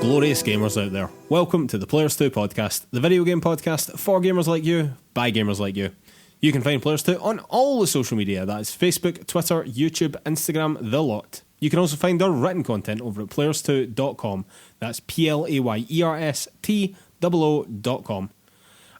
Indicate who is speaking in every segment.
Speaker 1: glorious gamers out there. Welcome to the PlayersToo Podcast, the video game podcast for gamers like you, by gamers like you. You can find PlayersToo on all the social media, that is Facebook, Twitter, YouTube, Instagram, the lot. You can also find our written content over at PlayersToo.com, that's PlayerStoo.com.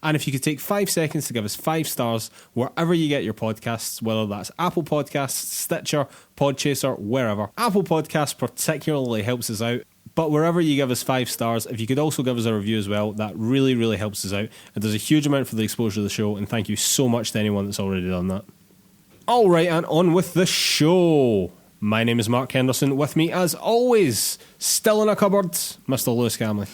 Speaker 1: And if you could take 5 seconds to give us 5 stars wherever you get your podcasts, whether that's Apple Podcasts, Stitcher, Podchaser, wherever. Apple Podcasts particularly helps us out, but wherever you give us 5 stars, if you could also give us a review as well, that really, really helps us out. It does a huge amount for the exposure of the show, and thank you so much to anyone that's already done that. All right, and on with the show. My name is Mark Henderson. With me, as always, still in a cupboard, Mr. Lewis Camley.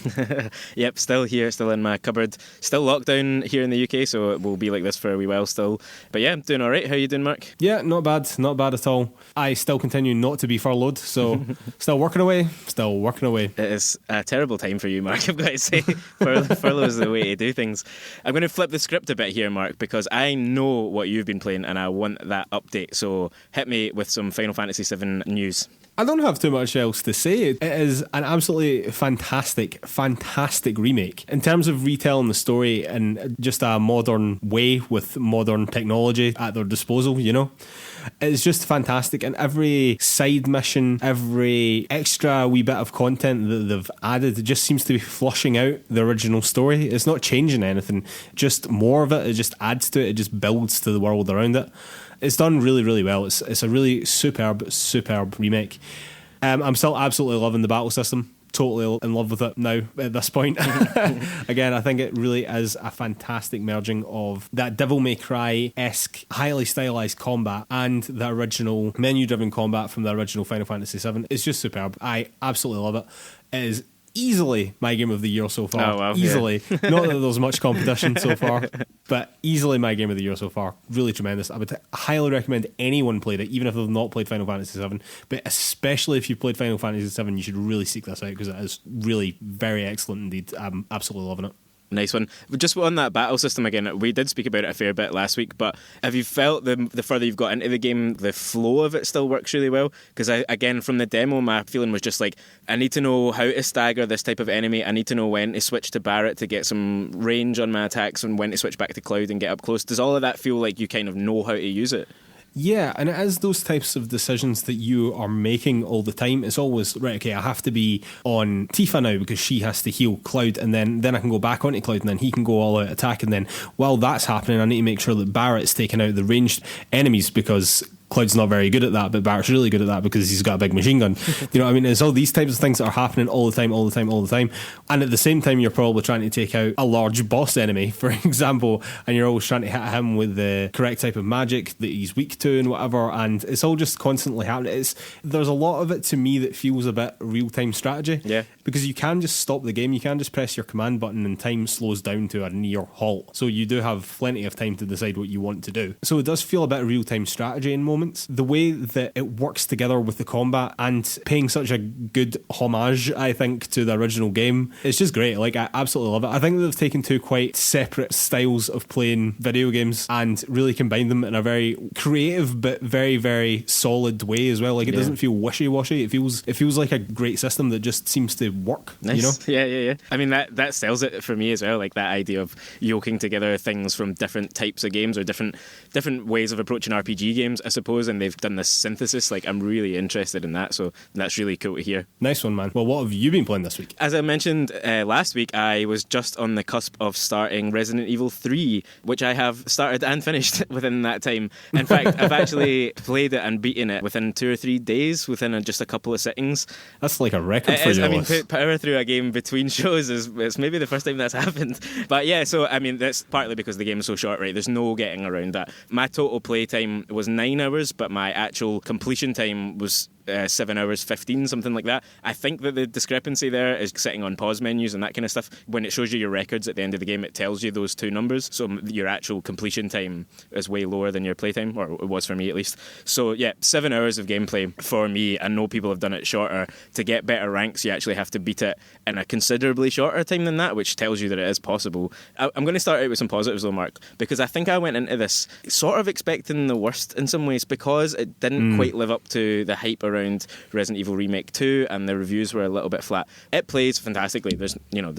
Speaker 2: Yep, still here, still in my cupboard. Still locked down here in the UK, so it will be like this for a wee while still. But yeah, I'm doing all right. How you doing, Mark?
Speaker 1: Yeah, not bad at all. I still continue not to be furloughed, so still working away. It is a terrible time for you, Mark, I've got to say. Furlough is the way to do things. I'm going to flip the script a bit here, Mark, because I know what you've been playing and I want that update. So hit me with some Final Fantasy VII news. I don't have too much else to say. It is an absolutely fantastic remake. In terms of retelling the story in just a modern way with modern technology at their disposal, you know? It's just fantastic. And every side mission, every extra wee bit of content that they've added, it just seems to be flushing out the original story. It's not changing anything. Just more of it. It just adds to it. It just builds to the world around it. It's done really, really well. It's a really superb remake. I'm still absolutely loving the battle system. Totally in love with it now at this point. Again, I think it really is a fantastic merging of that Devil May Cry-esque, highly stylized combat and the original menu-driven combat from the original Final Fantasy VII. It's just superb. I absolutely love it. It is easily my game of the year so far.
Speaker 2: Oh, wow,
Speaker 1: easily. Yeah. Not that there's much competition so far, but easily my game of the year so far. Really tremendous. I would highly recommend anyone played it, even if they've not played Final Fantasy VII, but especially if you've played Final Fantasy VII, you should really seek this out because it is really very excellent indeed. I'm absolutely loving it.
Speaker 2: Nice one. Just on that battle system again, we did speak about it a fair bit last week, but have you felt the further you've got into the game, the flow of it still works really well? Because again, from the demo, my feeling was just like, I need to know how to stagger this type of enemy. I need to know when to switch to Barret to get some range on my attacks and when to switch back to Cloud and get up close. Does all of that feel like you kind of know how to use it?
Speaker 1: Yeah, and it is those types of decisions that you are making all the time. It's always, right, okay, I have to be on Tifa now because she has to heal Cloud, and then I can go back onto Cloud, and then he can go all out attack, and then while that's happening, I need to make sure that Barret's taking out the ranged enemies because Cloud's not very good at that, but Barrett's really good at that because he's got a big machine gun. You know what I mean? It's all these types of things that are happening all the time. And at the same time, you're probably trying to take out a large boss enemy, for example, and you're always trying to hit him with the correct type of magic that he's weak to and whatever, and it's all just constantly happening. There's a lot of it to me that feels a bit real-time strategy.
Speaker 2: Yeah.
Speaker 1: Because you can just stop the game, you can just press your command button and time slows down to a near halt. So you do have plenty of time to decide what you want to do. So it does feel a bit of real-time strategy in moments. The way that it works together with the combat and paying such a good homage, I think, to the original game, it's just great. Like, I absolutely love it. I think that they've taken two quite separate styles of playing video games and really combined them in a very creative but very, very solid way as well. Like, it doesn't feel wishy-washy. It feels like a great system that just seems to work.
Speaker 2: Nice.
Speaker 1: You know?
Speaker 2: Yeah. I mean, that sells it for me as well. Like that idea of yoking together things from different types of games or different ways of approaching RPG games, I suppose. And they've done this synthesis. Like, I'm really interested in that, so that's really cool to hear.
Speaker 1: Nice one, man. Well, what have you been playing this week?
Speaker 2: As I mentioned last week, I was just on the cusp of starting Resident Evil 3, which I have started and finished within that time. In fact, I've actually played it and beaten it within 2 or 3 days, within just a couple of sittings.
Speaker 1: That's like a record for you.
Speaker 2: I mean, power through a game between shows it's maybe the first time that's happened. But yeah, so I mean, that's partly because the game is so short, right? There's no getting around that. My total play time was 9 hours, but my actual completion time was 7 hours 15, something like that. I think that the discrepancy there is sitting on pause menus and that kind of stuff. When it shows you your records at the end of the game, it tells you those two numbers, so your actual completion time is way lower than your playtime, or it was for me at least. So yeah, 7 hours of gameplay for me. I know people have done it shorter. To get better ranks, you actually have to beat it in a considerably shorter time than that, which tells you that it is possible. I'm going to start out with some positives though, Mark, because I think I went into this sort of expecting the worst in some ways, because it didn't quite live up to the hype around around Resident Evil Remake 2, and the reviews were a little bit flat. It plays fantastically. There's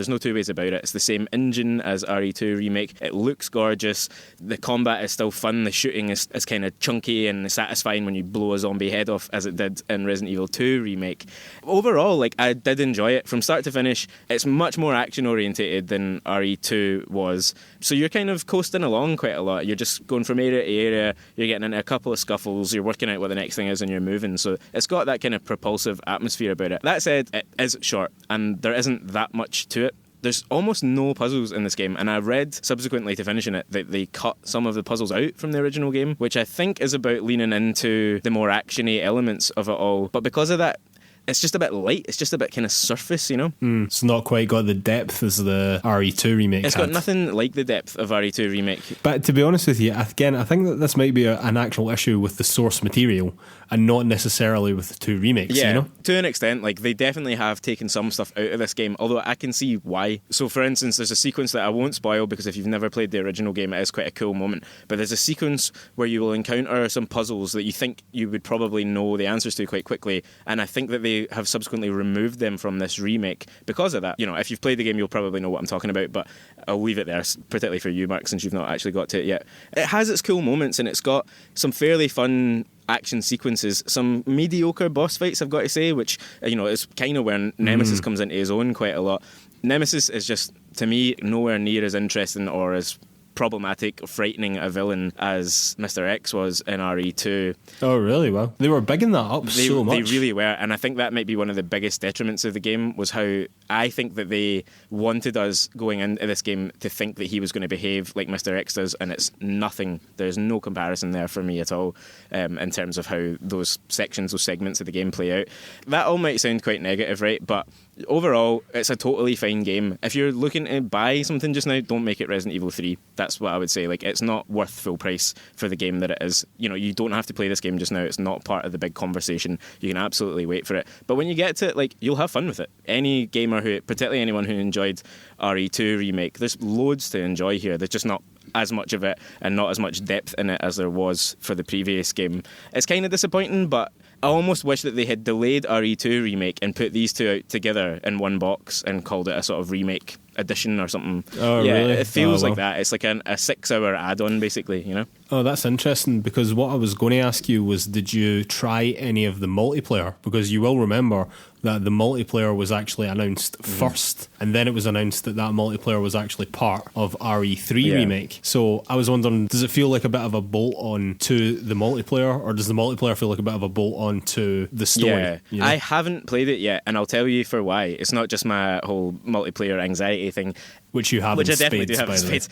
Speaker 2: no two ways about it. It's the same engine as RE2 Remake. It looks gorgeous. The combat is still fun. The shooting is kind of chunky and satisfying when you blow a zombie head off, as it did in Resident Evil 2 Remake. Overall, I did enjoy it from start to finish. It's much more action orientated than RE2 was. So you're kind of coasting along quite a lot. You're just going from area to area. You're getting into a couple of scuffles. You're working out what the next thing is, and you're moving. So it's got that kind of propulsive atmosphere about it. That said, it is short, and there isn't that much to it. There's almost no puzzles in this game, and I read subsequently to finishing it that they cut some of the puzzles out from the original game, which I think is about leaning into the more action-y elements of it all. But because of that, it's just a bit light. It's just a bit kind of surface,
Speaker 1: It's not quite got the depth as the RE2 remake.
Speaker 2: It's got nothing like the depth of RE2 Remake.
Speaker 1: But to be honest with you, again, I think that this might be an actual issue with the source material and not necessarily with the 2 remakes,
Speaker 2: Yeah, to an extent. They definitely have taken some stuff out of this game, although I can see why. So, for instance, there's a sequence that I won't spoil because if you've never played the original game, it is quite a cool moment. But there's a sequence where you will encounter some puzzles that you think you would probably know the answers to quite quickly, and I think that they have subsequently removed them from this remake because of that. If you've played the game, you'll probably know what I'm talking about, but I'll leave it there, particularly for you, Mark, since you've not actually got to it yet. It has its cool moments, and it's got some fairly fun action sequences, some mediocre boss fights, I've got to say, which is kind of where Nemesis comes into his own quite a lot. Nemesis is just, to me, nowhere near as interesting or as problematic or frightening a villain as Mr. X was in RE2.
Speaker 1: Oh, really? Well, they were bigging that up so much.
Speaker 2: They really were, and I think that might be one of the biggest detriments of the game, was how I think that they wanted us going into this game to think that he was going to behave like Mr. X does, and it's nothing. There's no comparison there for me at all in terms of how those segments of the game play out. That all might sound quite negative, right? But overall, it's a totally fine game. If you're looking to buy something just now, don't make it Resident Evil 3. That's what I would say. It's not worth full price for the game that it is. You don't have to play this game just now. It's not part of the big conversation. You can absolutely wait for it. But when you get to it, you'll have fun with it. Any gamer particularly anyone who enjoyed RE2 Remake, there's loads to enjoy here. There's just not as much of it and not as much depth in it as there was for the previous game. It's kind of disappointing, but I almost wish that they had delayed RE2 Remake and put these two out together in one box and called it a sort of remake edition or something.
Speaker 1: Oh, yeah, really?
Speaker 2: It feels like that. It's like a 6-hour add-on, basically,
Speaker 1: Oh, that's interesting, because what I was going to ask you was, did you try any of the multiplayer? Because you will remember that the multiplayer was actually announced first, and then it was announced that multiplayer was actually part of RE3 Remake. So I was wondering, does it feel like a bit of a bolt-on to the multiplayer, or does the multiplayer feel like a bit of a bolt-on to the story?
Speaker 2: Yeah, I haven't played it yet, and I'll tell you for why. It's not just my whole multiplayer anxiety thing.
Speaker 1: Which you have
Speaker 2: Which
Speaker 1: in
Speaker 2: I definitely do have in spades.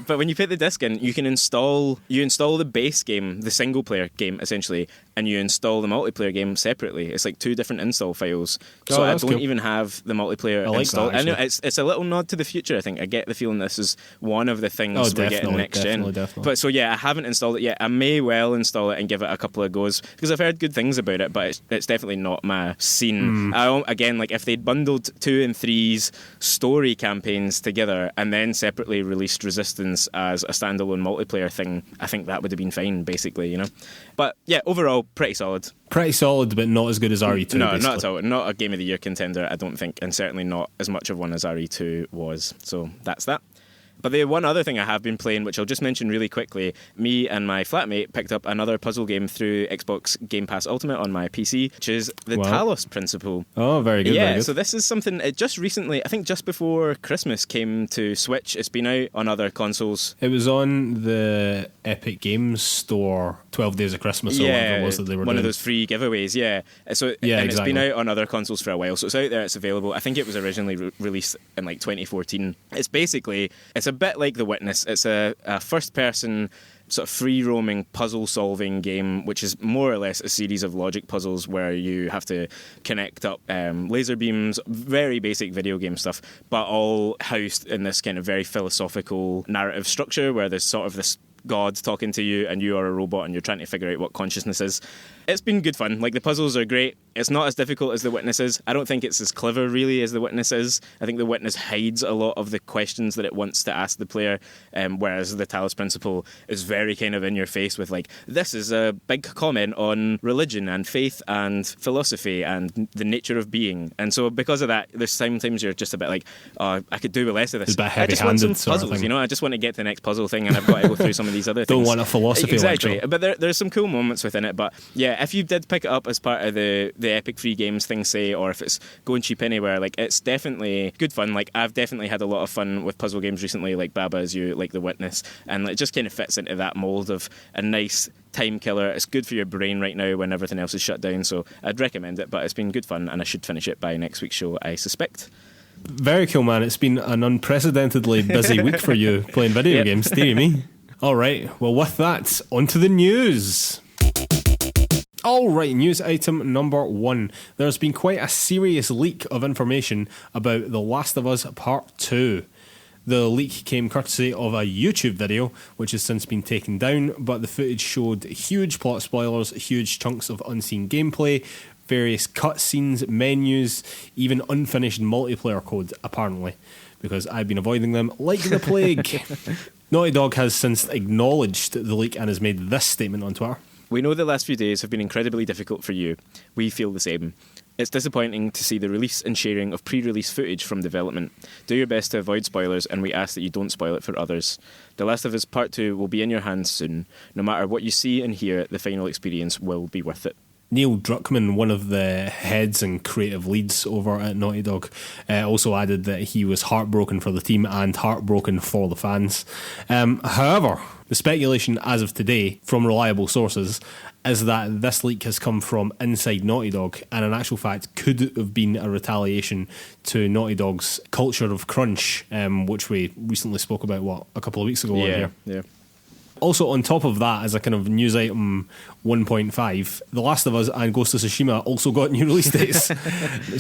Speaker 2: But when you put the disc in, you can install the base game, the single player game essentially, and you install the multiplayer game separately. It's like 2 different install files. So I don't even have the multiplayer installed. I know it's a little nod to the future, I think. I get the feeling this is one of the things we're getting next gen. But so I haven't installed it yet. I may well install it and give it a couple of goes, because I've heard good things about it, but it's definitely not my scene. Again, if they'd bundled 2 and 3's story campaigns together and then separately released Resistance as a standalone multiplayer thing, I think that would have been fine, basically, But yeah, overall, pretty solid.
Speaker 1: Pretty solid, but not as good as RE2.
Speaker 2: No,
Speaker 1: basically.
Speaker 2: not at all. Not a Game of the Year contender, I don't think, and certainly not as much of one as RE2 was. So that's that. But the one other thing I have been playing, which I'll just mention really quickly, me and my flatmate picked up another puzzle game through Xbox Game Pass Ultimate on my PC, which is the Talos Principle.
Speaker 1: Oh, very good.
Speaker 2: Yeah,
Speaker 1: very good.
Speaker 2: So this is something, it just recently, I think just before Christmas, came to Switch. It's been out on other consoles.
Speaker 1: It was on the Epic Games Store 12 Days of Christmas or whatever it was that they were doing.
Speaker 2: One of those free giveaways, So
Speaker 1: exactly.
Speaker 2: It's been out on other consoles for a while, so it's out there, it's available. I think it was originally released in 2014. It's a bit like The Witness. It's a first-person sort of free-roaming puzzle-solving game, which is more or less a series of logic puzzles where you have to connect up laser beams, very basic video game stuff, but all housed in this kind of very philosophical narrative structure where there's sort of this God talking to you and you are a robot and you're trying to figure out what consciousness is. It's been good fun. The puzzles are great. It's not as difficult as The Witness is. I don't think it's as clever, really, as The Witness is. I think The Witness hides a lot of the questions that it wants to ask the player, whereas the Talos Principle is very kind of in your face with, like, this is a big comment on religion and faith and philosophy and the nature of being. And so because of that, there's sometimes you're just a bit like, oh, I could do with less of this.
Speaker 1: I
Speaker 2: just want some puzzles, I just want to get to the next puzzle thing, and I've got to go through some of these other things.
Speaker 1: Don't want a philosophy
Speaker 2: exactly.
Speaker 1: lecture.
Speaker 2: But there's some cool moments within it. But yeah, if you did pick it up as part of the Epic Free Games thing, say, or if it's going cheap anywhere, like, it's definitely good fun. Like, I've definitely had a lot of fun with puzzle games recently, like Baba Is You, like The Witness, and it just kind of fits into that mould of a nice time killer. It's good for your brain right now when everything else is shut down, so I'd recommend it. But it's been good fun, and I should finish it by next week's show, I suspect.
Speaker 1: Very cool, man. It's been an unprecedentedly busy week for you playing video games, dear me. Alright, well, with that, on to the news. Alright, news item number 1. There's been quite a serious leak of information about The Last of Us Part 2. The leak came courtesy of a YouTube video, which has since been taken down, but the footage showed huge plot spoilers, huge chunks of unseen gameplay, various cutscenes, menus, even unfinished multiplayer code, apparently, because I've been avoiding them like the plague. Naughty Dog has since acknowledged the leak and has made this statement on Twitter.
Speaker 2: We know the last few days have been incredibly difficult for you. We feel the same. It's disappointing to see the release and sharing of pre-release footage from development. Do your best to avoid spoilers, and we ask that you don't spoil it for others. The Last of Us Part 2 will be in your hands soon. No matter what you see and hear, the final experience will be worth it.
Speaker 1: Neil Druckmann, one of the heads and creative leads over at Naughty Dog, also added that he was heartbroken for the team and heartbroken for the fans. However, the speculation as of today from reliable sources is that this leak has come from inside Naughty Dog, and in actual fact could have been a retaliation to Naughty Dog's culture of crunch, which we recently spoke about, a couple of weeks ago on here.
Speaker 2: Yeah.
Speaker 1: Also, on top of that, as a kind of news item 1.5, The Last of Us and Ghost of Tsushima also got new release dates.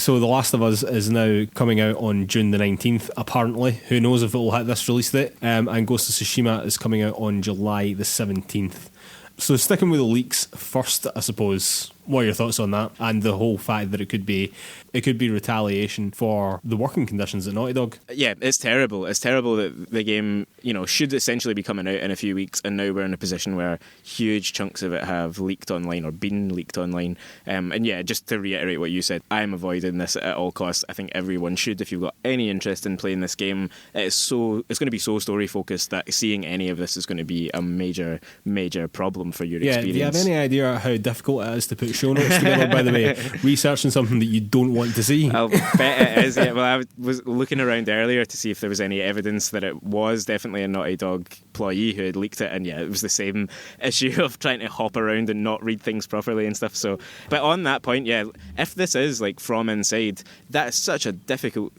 Speaker 1: So The Last of Us is now coming out on June the 19th, apparently. Who knows if it will hit this release date. And Ghost of Tsushima is coming out on July the 17th. So sticking with the leaks first, I suppose, what are your thoughts on that? And the whole fact that it could be retaliation for the working conditions at Naughty Dog.
Speaker 2: Yeah, it's terrible. It's terrible that the game, should essentially be coming out in a few weeks, and now we're in a position where huge chunks of it have leaked online or been leaked online. And yeah, just to reiterate what you said, I'm avoiding this at all costs. I think everyone should, if you've got any interest in playing this game. It's going to be so story focused that seeing any of this is going to be a major, major problem for your experience.
Speaker 1: Do you have any idea how difficult it is to put show notes together, by the way, researching something that you don't want to see?
Speaker 2: I'll bet it is. Yeah. Well, I was looking around earlier to see if there was any evidence that it was definitely a Naughty Dog employee who had leaked it, and yeah, it was the same issue of trying to hop around and not read things properly and stuff. So, but on that point, yeah, if this is like from inside, that is such a difficult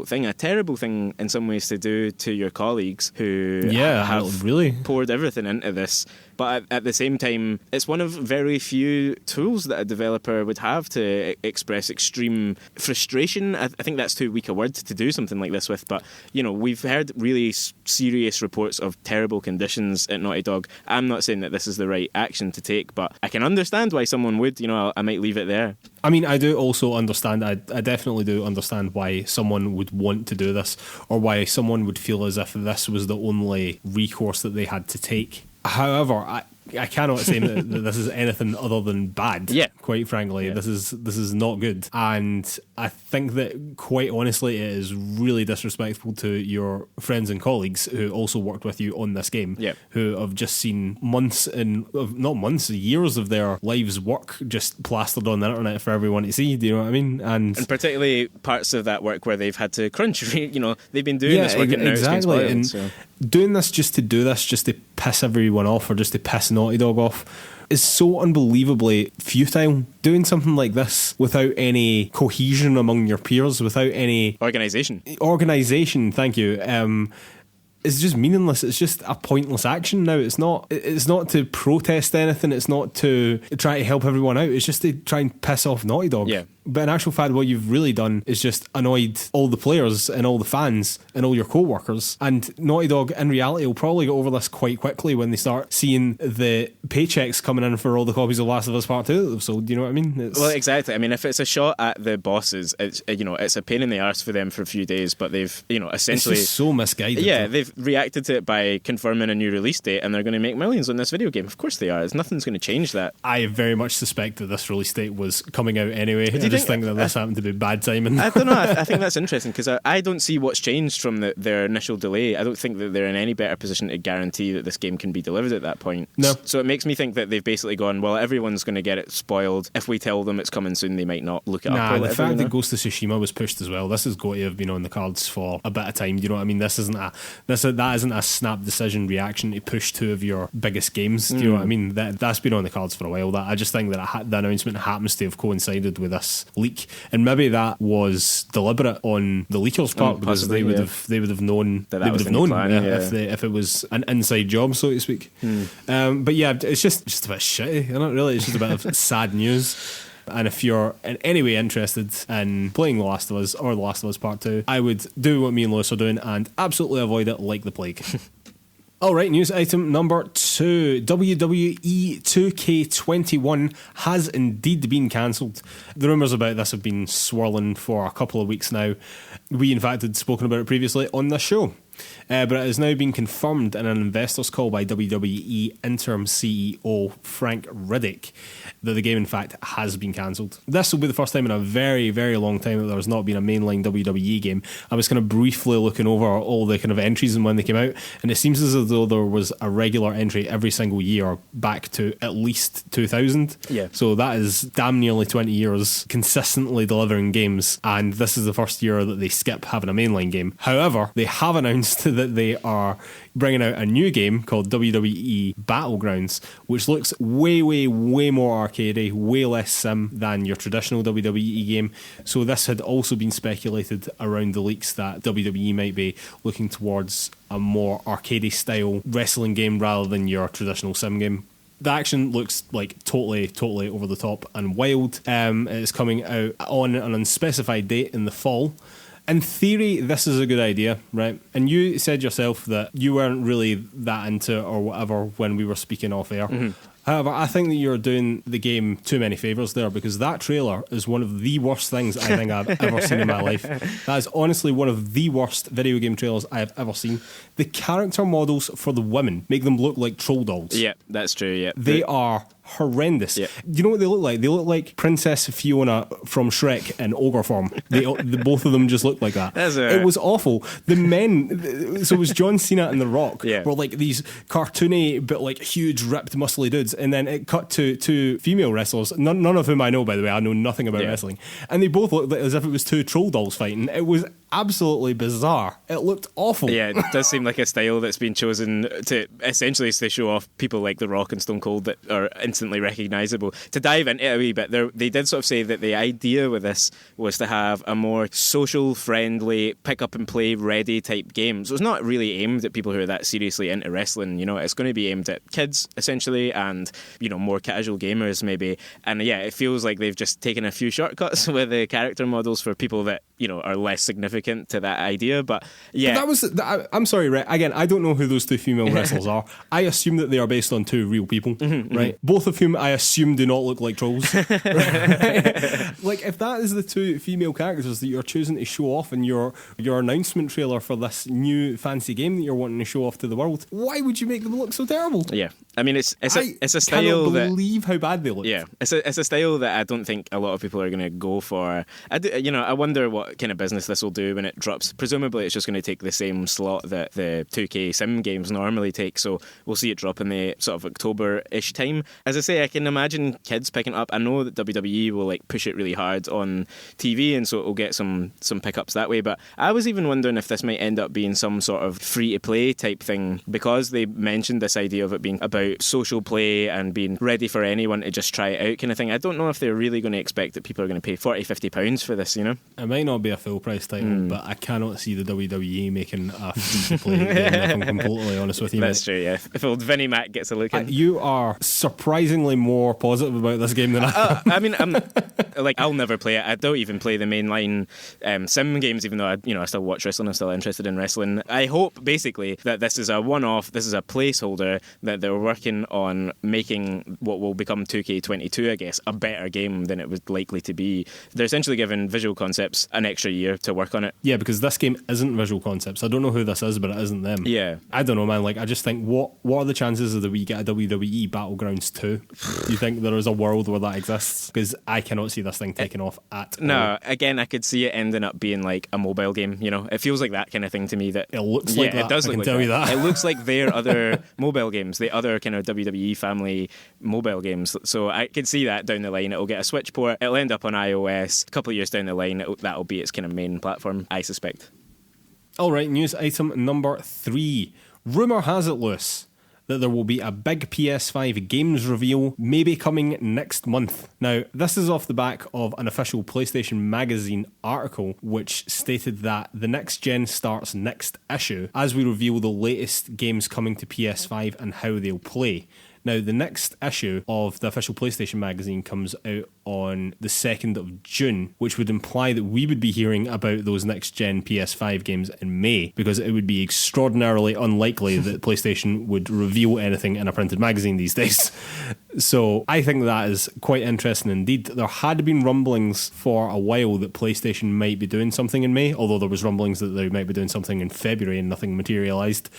Speaker 2: thing, a terrible thing in some ways to do to your colleagues who have
Speaker 1: really
Speaker 2: poured everything into this. But at the same time, it's one of very few tools that a developer would have to express extreme frustration. I think that's too weak a word to do something like this with. But, we've heard really serious reports of terrible conditions at Naughty Dog. I'm not saying that this is the right action to take, but I can understand why someone would. I might leave it there.
Speaker 1: I mean, I do also understand, I definitely do understand why someone would want to do this, or why someone would feel as if this was the only recourse that they had to take. However, I cannot say that this is anything other than bad.
Speaker 2: Yeah.
Speaker 1: Quite frankly, this is not good, and I think that quite honestly, it is really disrespectful to your friends and colleagues who also worked with you on this game.
Speaker 2: Yeah.
Speaker 1: Who have just seen years of their lives' work just plastered on the internet for everyone to see. Do you know what I mean? And
Speaker 2: particularly parts of that work where they've had to crunch. They've been doing this work, and now
Speaker 1: exactly.
Speaker 2: It's been spoiled,
Speaker 1: so. Doing this just to do this, just to piss everyone off, or just to piss Naughty Dog off, is so unbelievably futile. Doing something like this without any cohesion among your peers, without any
Speaker 2: organisation,
Speaker 1: thank you, is just meaningless. It's just a pointless action now. It's not to protest anything. It's not to try to help everyone out. It's just to try and piss off Naughty Dog.
Speaker 2: Yeah.
Speaker 1: But in actual fact, what you've really done is just annoyed all the players and all the fans and all your co-workers. And Naughty Dog, in reality, will probably get over this quite quickly when they start seeing the paychecks coming in for all the copies of Last of Us Part 2 that they've sold. Do you know what I mean?
Speaker 2: Well, exactly. I mean, if it's a shot at the bosses, it's a pain in the arse for them for a few days, but they've, essentially...
Speaker 1: It's just so misguided.
Speaker 2: Yeah, they've reacted to it by confirming a new release date, and they're going to make millions on this video game. Of course they are. Nothing's going to change that.
Speaker 1: I very much suspect that this release date was coming out anyway. I just think that this happened to be bad timing.
Speaker 2: I don't know. I think that's interesting because I don't see what's changed from their initial delay. I don't think that they're in any better position to guarantee that this game can be delivered at that point.
Speaker 1: No.
Speaker 2: So it makes me think that they've basically gone, well, everyone's going to get it spoiled. If we tell them it's coming soon, they might not look it up.
Speaker 1: Nah, the fact that Ghost of Tsushima was pushed as well, this is going to have been on the cards for a bit of time. Do you know what I mean? That isn't a snap decision reaction to push two of your biggest games. Do you know what I mean? That's been on the cards for a while. I just think that the announcement happens to have coincided with this leak, and maybe that was deliberate on the leakers' part because
Speaker 2: possibly,
Speaker 1: they would have known if it was an inside job, so to speak. But yeah, it's just a bit shitty, isn't it? Really, it's just a bit of sad news. And if you're in any way interested in playing The Last of Us or The Last of Us Part 2, I would do what me and Lewis are doing and absolutely avoid it like the plague. Alright, news item number 2. WWE 2K21 has indeed been cancelled. The rumours about this have been swirling for a couple of weeks now. We in fact had spoken about it previously on this show. But it has now been confirmed in an investors call by WWE interim CEO Frank Riddick that the game in fact has been cancelled. This will be the first time in a very, very long time that there has not been a mainline WWE game. I was kind of briefly looking over all the kind of entries and when they came out, and it seems as though there was a regular entry every single year back to at least 2000.
Speaker 2: Yeah.
Speaker 1: So that is damn nearly 20 years consistently delivering games, and this is the first year that they skip having a mainline game. However, they have announced that they are bringing out a new game called WWE Battlegrounds, which looks way, way, way more arcadey, way less sim than your traditional WWE game. So this had also been speculated around the leaks that WWE might be looking towards a more arcadey style wrestling game rather than your traditional sim game. The action looks like totally over the top and wild. It's coming out on an unspecified date in the fall. In theory, this is a good idea, right? And you said yourself that you weren't really that into it or whatever when we were speaking off air. Mm-hmm. However, I think that you're doing the game too many favours there, because that trailer is one of the worst things I think I've ever seen in my life. That is honestly one of the worst video game trailers I have ever seen. The character models for the women make them look like troll dolls.
Speaker 2: Yeah, that's true, yeah.
Speaker 1: They are horrendous. Yeah. You know what they look like? They look like Princess Fiona from Shrek in ogre form. Both of them just look like that. It was awful. The men, so it was John Cena and The Rock, were like these cartoony but like huge ripped muscly dudes, and then it cut to two female wrestlers, none of whom I know, by the way. I know nothing about wrestling, and they both looked as if it was two troll dolls fighting. It was absolutely bizarre. It looked awful.
Speaker 2: Yeah, it does seem like a style that's been chosen to essentially to show off people like The Rock and Stone Cold that are instantly recognisable. To dive into it a wee bit, they did sort of say that the idea with this was to have a more social friendly, pick up and play ready type game. So it's not really aimed at people who are that seriously into wrestling. It's going to be aimed at kids essentially, and more casual gamers maybe. And yeah, it feels like they've just taken a few shortcuts with the character models for people that are less significant to that idea. But yeah,
Speaker 1: I'm sorry, right? Again, I don't know who those two female wrestlers are. I assume that they are based on two real people, right? Both of whom I assume do not look like trolls. Like, if that is the two female characters that you're choosing to show off in your announcement trailer for this new fancy game that you're wanting to show off to the world, why would you make them look so terrible?
Speaker 2: Yeah, I mean, it's a style
Speaker 1: I cannot believe how bad they look.
Speaker 2: Yeah, it's a style that I don't think a lot of people are going to go for. I wonder what kind of business this will do when it drops. Presumably, it's just going to take the same slot that the 2K sim games normally take. So we'll see it drop in the sort of October-ish time. As I say, I can imagine kids picking it up. I know that WWE will like push it really hard on TV, and so it will get some pickups that way. But I was even wondering if this might end up being some sort of free-to-play type thing, because they mentioned this idea of it being about social play and being ready for anyone to just try it out kind of thing. I don't know if they're really going to expect that people are going to pay £40-50 for this,
Speaker 1: It might not be a full price title. but I cannot see the WWE making a free-to-play game, if I'm completely honest with you.
Speaker 2: That's true, yeah. If old Vinnie Mac gets a look in.
Speaker 1: You are surprisingly more positive about this game than I am.
Speaker 2: I mean, I'll never play it. I don't even play the mainline sim games, even though I still watch wrestling. I'm still interested in wrestling. I hope, basically, that this is a one-off, this is a placeholder, that they're working on making what will become 2K22, I guess, a better game than it was likely to be. They're essentially giving Visual Concepts an extra year to work on it.
Speaker 1: Yeah, because this game isn't Visual Concepts. I don't know who this is, but it isn't them.
Speaker 2: Yeah.
Speaker 1: I don't know, man. Like, I just think, what are the chances that we get a WWE Battlegrounds 2? Do you think there is a world where that exists? Because I cannot see this thing taking off at all.
Speaker 2: No, again, I could see it ending up being like a mobile game, you know? It feels like that kind of thing to me. That
Speaker 1: it looks like that.
Speaker 2: It does look like
Speaker 1: tell you that.
Speaker 2: It looks like their other mobile games, the other kind of WWE family mobile games. So I could see that down the line. It'll get a Switch port. It'll end up on iOS. A couple of years down the line, that'll be its kind of main platform, I suspect.
Speaker 1: All right, news item number 3. Rumour has it loose that there will be a big PS5 games reveal, maybe coming next month. Now, this is off the back of an official PlayStation Magazine article which stated that the next gen starts next issue as we reveal the latest games coming to PS5 and how they'll play. Now, the next issue of the official PlayStation Magazine comes out on the 2nd of June, which would imply that we would be hearing about those next-gen PS5 games in May, because it would be extraordinarily unlikely that PlayStation would reveal anything in a printed magazine these days. So I think that is quite interesting indeed. There had been rumblings for a while that PlayStation might be doing something in May, although there was rumblings that they might be doing something in February and nothing materialised.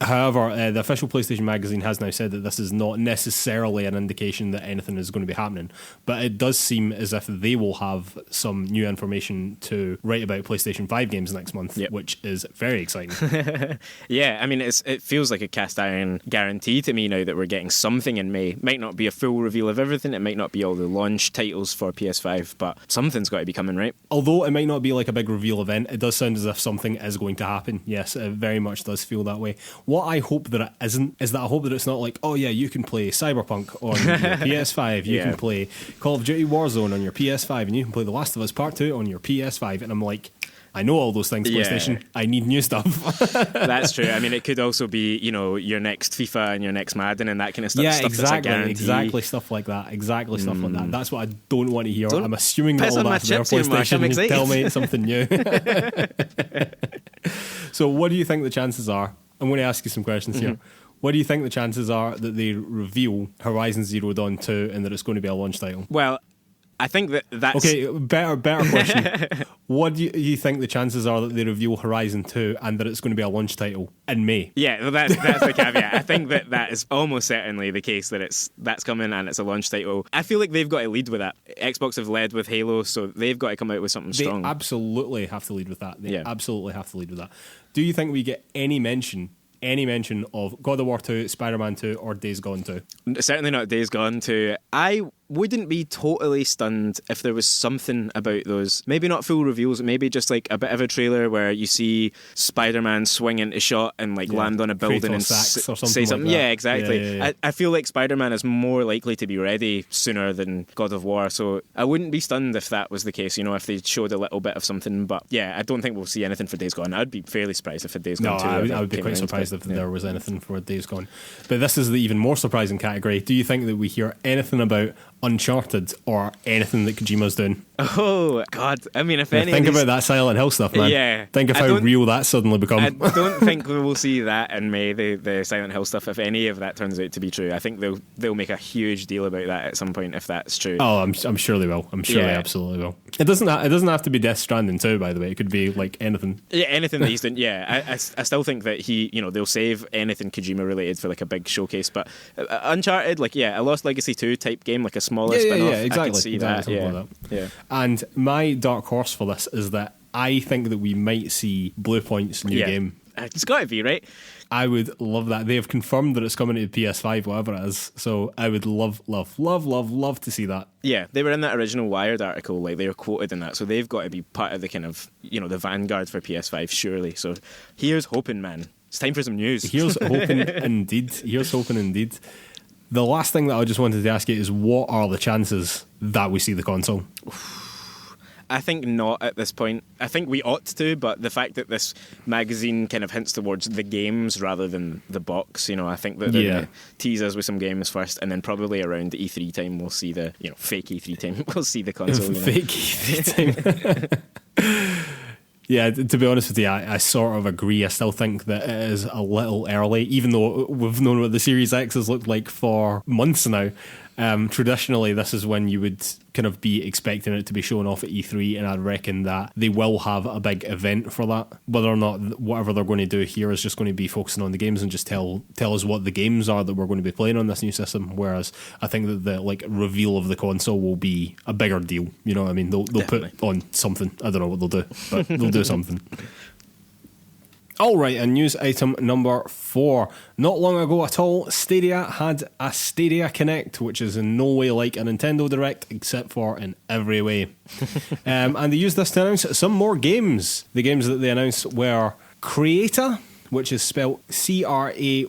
Speaker 1: However, the official PlayStation Magazine has now said that this is not necessarily an indication that anything is going to be happening, but it does seem as if they will have some new information to write about PlayStation 5 games next month, which is very exciting.
Speaker 2: Yeah, I mean, it feels like a cast iron guarantee to me now that we're getting something in May. It might not be a full reveal of everything, it might not be all the launch titles for PS5, but something's got to be coming, right?
Speaker 1: Although it might not be like a big reveal event, it does sound as if something is going to happen. Yes, it very much does feel that way. What I hope that it isn't is that I hope that it's not like, oh yeah, you can play Cyberpunk on your PS5, you can play Call of Duty Warzone on your PS5, and you can play The Last of Us Part 2 on your PS5, and I'm like, I know all those things, PlayStation. I need new stuff.
Speaker 2: That's true. I mean, it could also be, you know, your next FIFA and your next Madden and that kind of stuff.
Speaker 1: Yeah,
Speaker 2: stuff
Speaker 1: exactly stuff like that. Exactly stuff like that. That's what I don't want to hear. I'm assuming that all that's there. PlayStation, tell me something new. So what do you think the chances are? I'm going to ask you some questions here. What do you think the chances are that they reveal Horizon Zero Dawn 2 and that it's going to be a launch title?
Speaker 2: Well, I think that's...
Speaker 1: Okay, better question. What do you think the chances are that they reveal Horizon 2 and that it's going to be a launch title in May?
Speaker 2: Yeah, well, that's the caveat. I think that is almost certainly the case, that that's coming and it's a launch title. I feel like they've got to lead with that. Xbox have led with Halo, so they've got to come out with something strong.
Speaker 1: They absolutely have to lead with that. Absolutely have to lead with that. Do you think we get any mention of God of War 2, Spider-Man 2, or Days Gone 2?
Speaker 2: Certainly not Days Gone 2. I wouldn't be totally stunned if there was something about those. Maybe not full reveals, maybe just like a bit of a trailer where you see Spider-Man swing into shot and like land on a building and say something. Like yeah, exactly. Yeah. I feel like Spider-Man is more likely to be ready sooner than God of War, so I wouldn't be stunned if that was the case, you know, if they showed a little bit of something. But yeah, I don't think we'll see anything for Days Gone. I'd be fairly surprised if a Days Gone 2.
Speaker 1: I would be quite surprised if there was anything for Days Gone. But this is the even more surprising category. Do you think that we hear anything about Uncharted or anything that Kojima's doing?
Speaker 2: Oh God! I mean, if any,
Speaker 1: think about that Silent Hill stuff, man.
Speaker 2: Yeah,
Speaker 1: think of how real that suddenly become.
Speaker 2: I don't think we will see that in May. The Silent Hill stuff, if any of that turns out to be true, I think they'll make a huge deal about that at some point if that's true.
Speaker 1: Oh, I'm sure they will. I'm sure they absolutely will. It doesn't have to be Death Stranding too, by the way. It could be like anything.
Speaker 2: Yeah, anything that he's doing. Yeah, I still think that they'll save anything Kojima related for like a big showcase. But Uncharted, like a Lost Legacy 2 type game, like a smaller spin-off.
Speaker 1: Yeah, exactly.
Speaker 2: I can see that.
Speaker 1: Yeah. And my dark horse for this is that I think that we might see Bluepoint's new game.
Speaker 2: It's got to be, right?
Speaker 1: I would love that. They have confirmed that it's coming to PS5, whatever it is. So I would love to see that.
Speaker 2: Yeah, they were in that original Wired article, like they were quoted in that. So they've got to be part of the kind of, the vanguard for PS5, surely. So here's hoping, man. It's time for some news.
Speaker 1: Here's hoping indeed. The last thing that I just wanted to ask you is, what are the chances that we see the console?
Speaker 2: I think not at this point. I think we ought to, but the fact that this magazine kind of hints towards the games rather than the box, I think that they're going to tease us with some games first, and then probably around E3 time we'll see the, fake E3 time, we'll see the console.
Speaker 1: Fake E3 time. Yeah, to be honest with you, I sort of agree. I still think that it is a little early, even though we've known what the Series X has looked like for months now. Traditionally, this is when you would kind of be expecting it to be shown off at E3, and I reckon that they will have a big event for that. Whether or not whatever they're going to do here is just going to be focusing on the games and just tell us what the games are that we're going to be playing on this new system. Whereas I think that the reveal of the console will be a bigger deal. You know what I mean? They'll put on something. I don't know what they'll do, but they'll do something. Alright, and news item number 4. Not long ago at all, Stadia had a Stadia Connect, which is in no way like a Nintendo Direct, except for in every way. And they used this to announce some more games. The games that they announced were Crayta, which is spelled Crayta,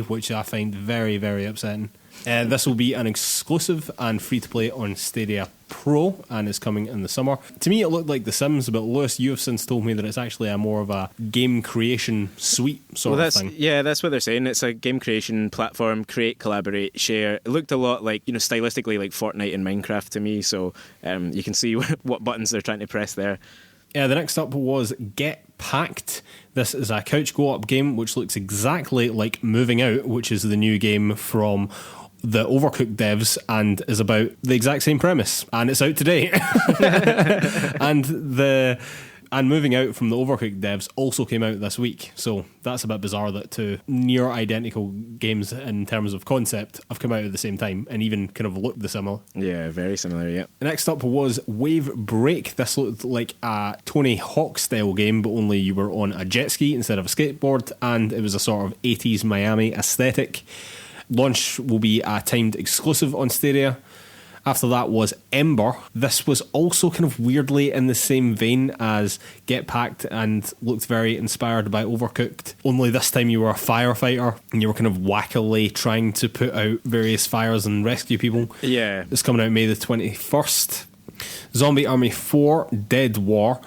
Speaker 1: which I find very, very upsetting. This will be an exclusive and free-to-play on Stadia Pro, and is coming in the summer. To me, it looked like The Sims, but Lewis, you have since told me that it's actually a more of a game creation suite sort of thing.
Speaker 2: Yeah, that's what they're saying. It's a game creation platform, create, collaborate, share. It looked a lot like, stylistically like Fortnite and Minecraft to me, so you can see what buttons they're trying to press there.
Speaker 1: The next up was Get Packed. This is a couch go-op game which looks exactly like Moving Out, which is the new game from the Overcooked devs, and is about the exact same premise, and it's out today. And Moving Out from the Overcooked devs also came out this week, so that's a bit bizarre that two near identical games in terms of concept have come out at the same time and even kind of look similar.
Speaker 2: Yeah, very similar, yeah.
Speaker 1: Next up was Wave Break. This looked like a Tony Hawk style game, but only you were on a jet ski instead of a skateboard, and it was a sort of 80s Miami aesthetic. Launch will be a timed exclusive on Stadia. After that was Ember. This was also kind of weirdly in the same vein as Get Packed and looked very inspired by Overcooked. Only this time you were a firefighter and you were kind of wackily trying to put out various fires and rescue people.
Speaker 2: Yeah.
Speaker 1: It's coming out May the 21st. Zombie Army 4 Dead War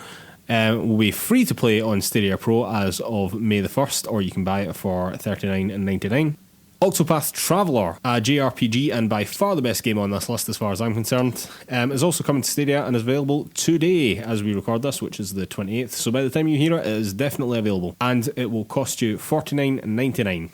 Speaker 1: will be free to play on Stadia Pro as of May the 1st, or you can buy it for $39.99. Octopath Traveler, a JRPG and by far the best game on this list as far as I'm concerned, is also coming to Stadia and is available today as we record this, which is the 28th. So by the time you hear it, it is definitely available. And it will cost you $49.99.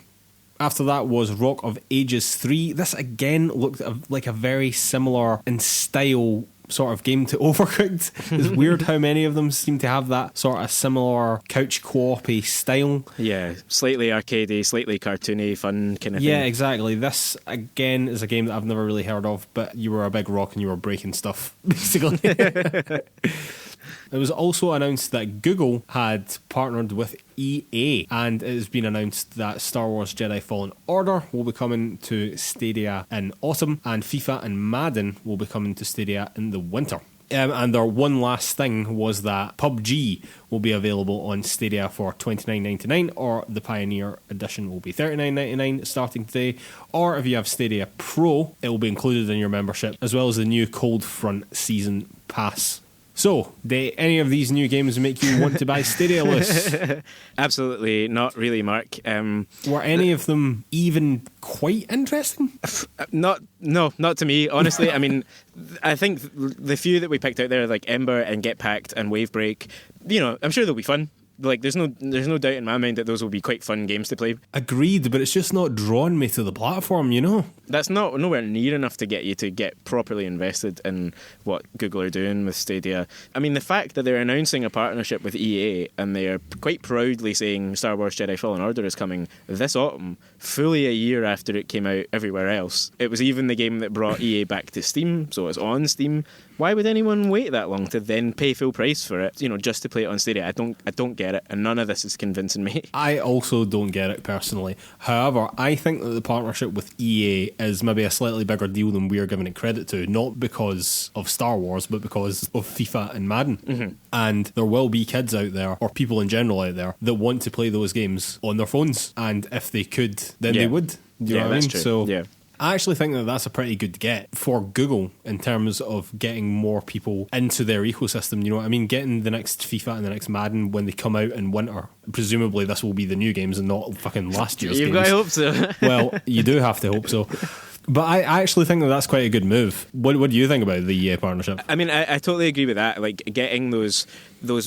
Speaker 1: After that was Rock of Ages 3. This again looked like a very similar in style sort of game to Overcooked. It's weird how many of them seem to have that sort of similar couch co-op-y style.
Speaker 2: Yeah, slightly arcadey, slightly cartoony, fun kind of thing.
Speaker 1: Yeah, exactly. This, again, is a game that I've never really heard of, but you were a big rock and you were breaking stuff, basically. It was also announced that Google had partnered with EA, and it has been announced that Star Wars Jedi Fallen Order will be coming to Stadia in autumn, and FIFA and Madden will be coming to Stadia in the winter. And their one last thing was that PUBG will be available on Stadia for $29.99, or the Pioneer Edition will be $39.99 starting today, or if you have Stadia Pro, it will be included in your membership, as well as the new Cold Front Season Pass. So, do any of these new games make you want to buy Stadia, Lewis?
Speaker 2: Absolutely not really, Mark.
Speaker 1: Were any of them even quite interesting?
Speaker 2: Not to me, honestly. I mean, I think the few that we picked out there, like Ember and Get Packed and Wave Break, I'm sure they'll be fun. Like, there's no doubt in my mind that those will be quite fun games to play.
Speaker 1: Agreed, but it's just not drawn me to the platform,
Speaker 2: That's nowhere near enough to get you to get properly invested in what Google are doing with Stadia. I mean, the fact that they're announcing a partnership with EA and they're quite proudly saying Star Wars Jedi Fallen Order is coming this autumn, fully a year after it came out everywhere else. It was even the game that brought EA back to Steam, so it's on Steam. Why would anyone wait that long to then pay full price for it, just to play it on Stadia? I don't get it, and none of this is convincing me.
Speaker 1: I also don't get it personally. However, I think that the partnership with EA is maybe a slightly bigger deal than we're giving it credit to, not because of Star Wars, but because of FIFA and Madden. Mm-hmm. And there will be kids out there, or people in general out there, that want to play those games on their phones, and if they could, then they would. Do you know what I mean?
Speaker 2: True.
Speaker 1: So,
Speaker 2: yeah.
Speaker 1: I actually think that that's a pretty good get for Google in terms of getting more people into their ecosystem. You know what I mean? Getting the next FIFA and the next Madden when they come out in winter. Presumably this will be the new games and not fucking last year's games.
Speaker 2: You've got to hope so.
Speaker 1: Well, you do have to hope so. But I actually think that that's quite a good move. What do you think about the partnership?
Speaker 2: I mean, I totally agree with that. Like, getting those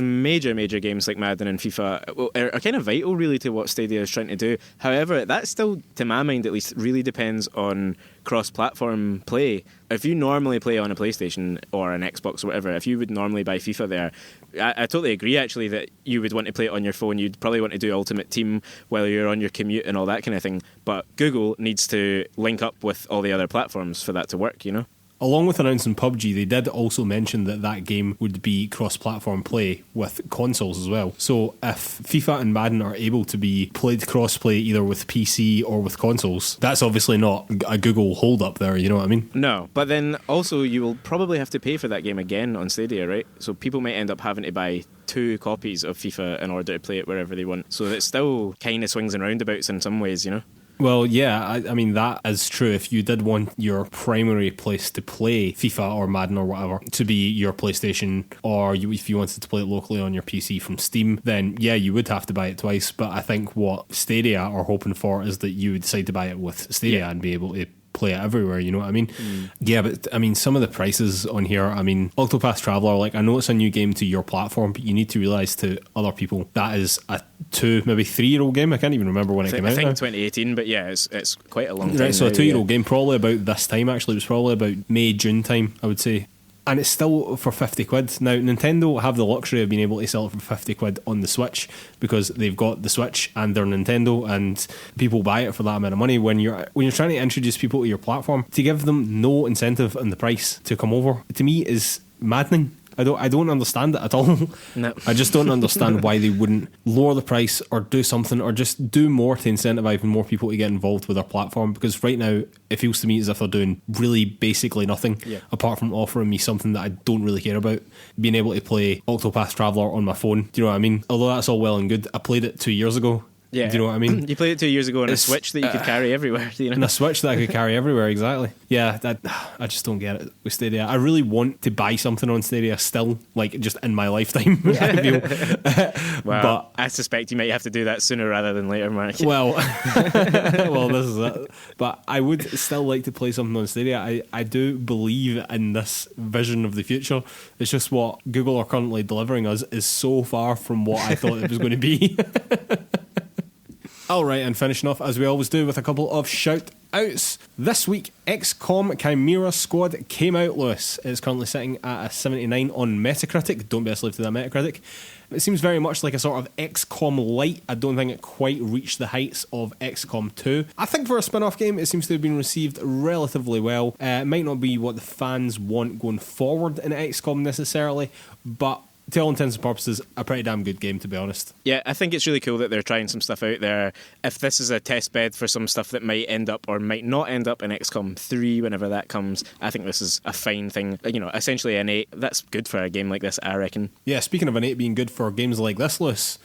Speaker 2: major games like Madden and FIFA are kind of vital, really, to what Stadia is trying to do. However, that still, to my mind at least, really depends on cross-platform play. If you normally play on a PlayStation or an Xbox or whatever, if you would normally buy FIFA there, I totally agree, actually, that you would want to play it on your phone. You'd probably want to do Ultimate Team while you're on your commute and all that kind of thing. But Google needs to link up with all the other platforms for that to work, you know?
Speaker 1: Along with announcing PUBG, they did also mention that game would be cross-platform play with consoles as well. So if FIFA and Madden are able to be played cross-play either with PC or with consoles, that's obviously not a Google hold-up there, you know what I mean?
Speaker 2: No, but then also you will probably have to pay for that game again on Stadia, right? So people might end up having to buy 2 copies of FIFA in order to play it wherever they want. So it still kind of swings and roundabouts in some ways, you know?
Speaker 1: Well, yeah, I mean, that is true. If you did want your primary place to play FIFA or Madden or whatever to be your PlayStation, or if you wanted to play it locally on your PC from Steam, then yeah, you would have to buy it twice. But I think what Stadia are hoping for is that you would decide to buy it with Stadia and be able to play it everywhere, you know what I mean? Yeah, but I mean, some of the prices on here, I mean, Octopath Traveler, like, I know it's a new game to your platform, but you need to realise to other people that is a 2, maybe 3-year-old game. I can't even remember when it came out.
Speaker 2: I think
Speaker 1: now.
Speaker 2: 2018, but yeah, it's quite a long time.
Speaker 1: Right, so
Speaker 2: now,
Speaker 1: a 2-year-old game, probably about this time, actually. It was probably about May, June time, I would say. And it's still for 50 quid. Now, Nintendo have the luxury of being able to sell it for 50 quid on the Switch because they've got the Switch and they're Nintendo, and people buy it for that amount of money. When you're trying to introduce people to your platform, to give them no incentive in the price to come over, to me is maddening. I don't understand it at all.
Speaker 2: No.
Speaker 1: I just don't understand why they wouldn't lower the price or do something or just do more to incentivize more people to get involved with their platform, because right now it feels to me as if they're doing really basically nothing apart from offering me something that I don't really care about, being able to play Octopath Traveler on my phone. Do you know what I mean? Although that's all well and good, I played it 2 years ago.
Speaker 2: Yeah.
Speaker 1: Do you know what I mean?
Speaker 2: You played it 2 years ago on a Switch that you could carry everywhere. You know?
Speaker 1: On a Switch that I could carry everywhere, exactly. Yeah, I just don't get it with Stadia. I really want to buy something on Stadia still, like just in my lifetime. I feel.
Speaker 2: Well,
Speaker 1: but
Speaker 2: I suspect you might have to do that sooner rather than later, Mark.
Speaker 1: Well, this is it. But I would still like to play something on Stadia. I do believe in this vision of the future. It's just what Google are currently delivering us is so far from what I thought it was going to be. Alright, and finishing off as we always do with a couple of shout outs. This week, XCOM Chimera Squad came out, Lewis. It's currently sitting at a 79 on Metacritic. Don't be a slave to that Metacritic. It seems very much like a sort of XCOM light. I don't think it quite reached the heights of XCOM 2. I think for a spin-off game, it seems to have been received relatively well. It might not be what the fans want going forward in XCOM necessarily, but to all intents and purposes, a pretty damn good game, to be honest.
Speaker 2: Yeah, I think it's really cool that they're trying some stuff out there. If this is a test bed for some stuff that might end up or might not end up in XCOM 3 whenever that comes, I think this is a fine thing. You know, essentially an 8. That's good for a game like this, I reckon. Yeah,
Speaker 1: speaking of an 8 being good for games like this, Lewis,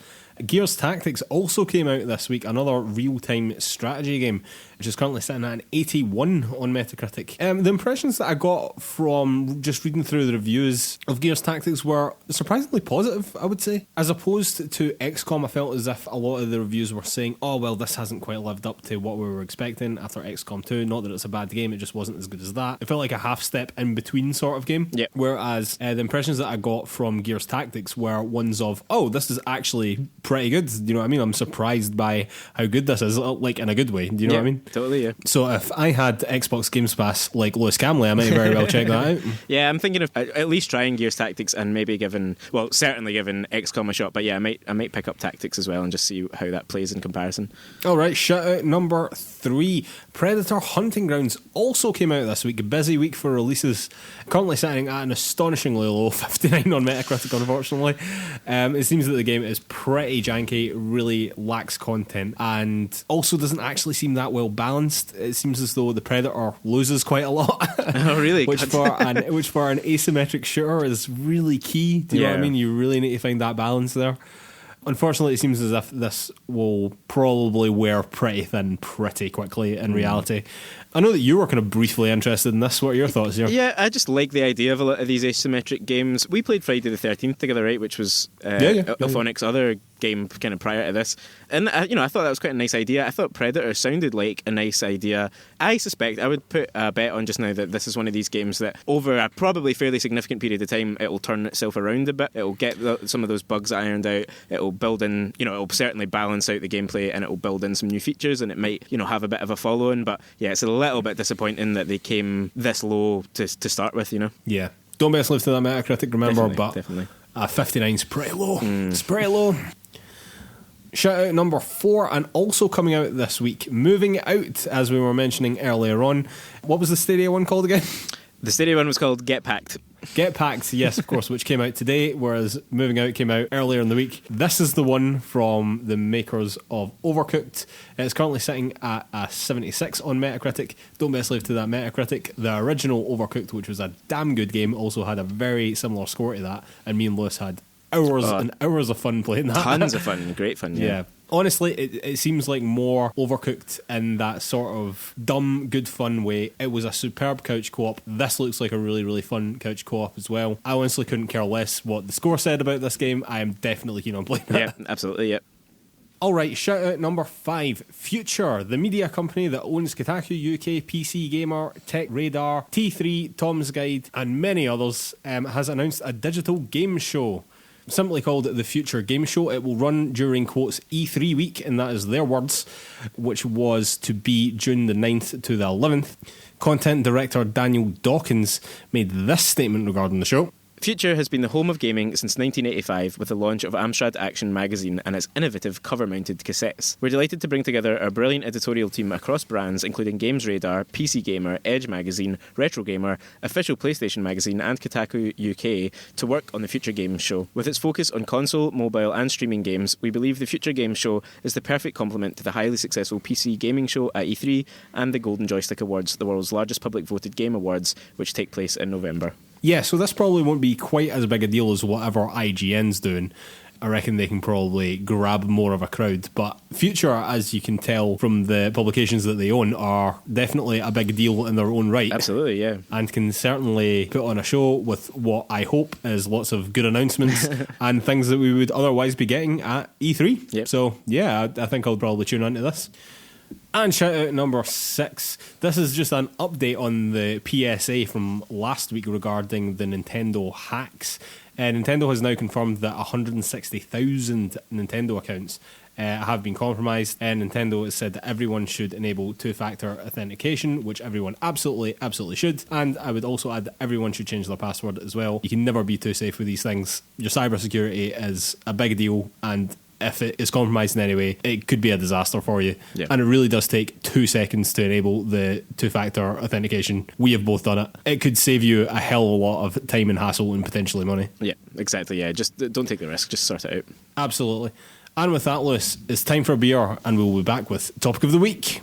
Speaker 1: Gears Tactics also came out this week, another real-time strategy game, which is currently sitting at an 81 on Metacritic. The impressions that I got from just reading through the reviews of Gears Tactics were surprisingly positive, I would say. As opposed to XCOM, I felt as if a lot of the reviews were saying, oh, well, this hasn't quite lived up to what we were expecting after XCOM 2. Not that it's a bad game, it just wasn't as good as that. It felt like a half step in between sort of game.
Speaker 2: Yeah.
Speaker 1: Whereas the impressions that I got from Gears Tactics were ones of, oh, this is actually pretty good. Do you know what I mean? I'm surprised by how good this is, like in a good way. Do you know what I mean?
Speaker 2: Totally, yeah.
Speaker 1: So if I had Xbox Games Pass like Lewis Camley, I might very well check that out.
Speaker 2: Yeah, I'm thinking of at least trying Gears Tactics and maybe certainly giving XCOM a shot. But yeah, I might pick up Tactics as well and just see how that plays in comparison.
Speaker 1: Alright, shout out number 3. Predator Hunting Grounds also came out this week. A busy week for releases. Currently sitting at an astonishingly low 59 on Metacritic, unfortunately. It seems that the game is pretty janky, really lacks content, and also doesn't actually seem that well balanced. It seems as though the Predator loses quite a lot.
Speaker 2: Oh, really?
Speaker 1: which for an asymmetric shooter is really key. Do you know what I mean? You really need to find that balance there. Unfortunately, it seems as if this will probably wear pretty thin pretty quickly in reality. I know that you were kind of briefly interested in this. What are your thoughts here?
Speaker 2: Yeah, I just like the idea of a lot of these asymmetric games. We played Friday the 13th together, right, which was Ilphonic's other game kind of prior to this. And, I thought that was quite a nice idea. I thought Predator sounded like a nice idea. I suspect, I would put a bet on just now that this is one of these games that over a probably fairly significant period of time, it will turn itself around a bit. It will get some of those bugs ironed out. It will build in, it will certainly balance out the gameplay, and it will build in some new features, and it might, have a bit of a following. But yeah, it's a little bit disappointing that they came this low to start with,
Speaker 1: Yeah. Don't be a slave to that Metacritic, remember,
Speaker 2: definitely.
Speaker 1: 59's pretty low. It's pretty low. Shout out number 4, and also coming out this week, moving out, as we were mentioning earlier on. What was the Stadia one called again?
Speaker 2: The Stadia one was called Get Packed.
Speaker 1: Get Packed, yes, of course, which came out today, whereas Moving Out came out earlier in the week. This is the one from the makers of Overcooked. It's currently sitting at a 76 on Metacritic. Don't be a slave to that Metacritic. The original Overcooked, which was a damn good game, also had a very similar score to that, and me and Lewis had hours and hours of fun playing that.
Speaker 2: Tons of fun, great fun, yeah.
Speaker 1: Honestly, it seems like more Overcooked in that sort of dumb, good fun way. It was a superb couch co-op. This looks like a really, really fun couch co-op as well. I honestly couldn't care less what the score said about this game. I am definitely keen on playing it.
Speaker 2: Yeah, absolutely, yeah.
Speaker 1: Alright, shout out number 5, Future, the media company that owns Kotaku UK, PC Gamer, Tech Radar, T3, Tom's Guide, and many others, has announced a digital game show. Simply called the Future Game Show. It will run during, quotes, E3 week, and that is their words, which was to be June the 9th to the 11th. Content director Daniel Dawkins made this statement regarding the show.
Speaker 2: Future has been the home of gaming since 1985 with the launch of Amstrad Action magazine and its innovative cover-mounted cassettes. We're delighted to bring together our brilliant editorial team across brands including Games Radar, PC Gamer, Edge Magazine, Retro Gamer, Official PlayStation Magazine and Kotaku UK to work on the Future Games Show. With its focus on console, mobile and streaming games, we believe the Future Games Show is the perfect complement to the highly successful PC gaming show at E3 and the Golden Joystick Awards, the world's largest public voted game awards, which take place in November.
Speaker 1: Yeah, so this probably won't be quite as big a deal as whatever IGN's doing. I reckon they can probably grab more of a crowd. But Future, as you can tell from the publications that they own, are definitely a big deal in their own right.
Speaker 2: Absolutely, yeah. And
Speaker 1: can certainly put on a show with what I hope is lots of good announcements and things that we would otherwise be getting at E3.
Speaker 2: Yep.
Speaker 1: So, yeah, I think I'll probably tune into this. And shout out number 6. This is just an update on the PSA from last week regarding the Nintendo hacks. Nintendo has now confirmed that 160,000 Nintendo accounts have been compromised. Nintendo has said that everyone should enable two-factor authentication, which everyone absolutely should. And I would also add that everyone should change their password as well. You can never be too safe with these things. Your cybersecurity is a big deal, and if it is compromised in any way, it could be a disaster for you.
Speaker 2: Yeah.
Speaker 1: And it really does take 2 seconds to enable the two-factor authentication. We have both done it. It could save you a hell of a lot of time and hassle and potentially money.
Speaker 2: Yeah, exactly. Yeah, just don't take the risk. Just sort it out.
Speaker 1: Absolutely. And with that, Lewis, it's time for a beer, and we'll be back with Topic of the Week.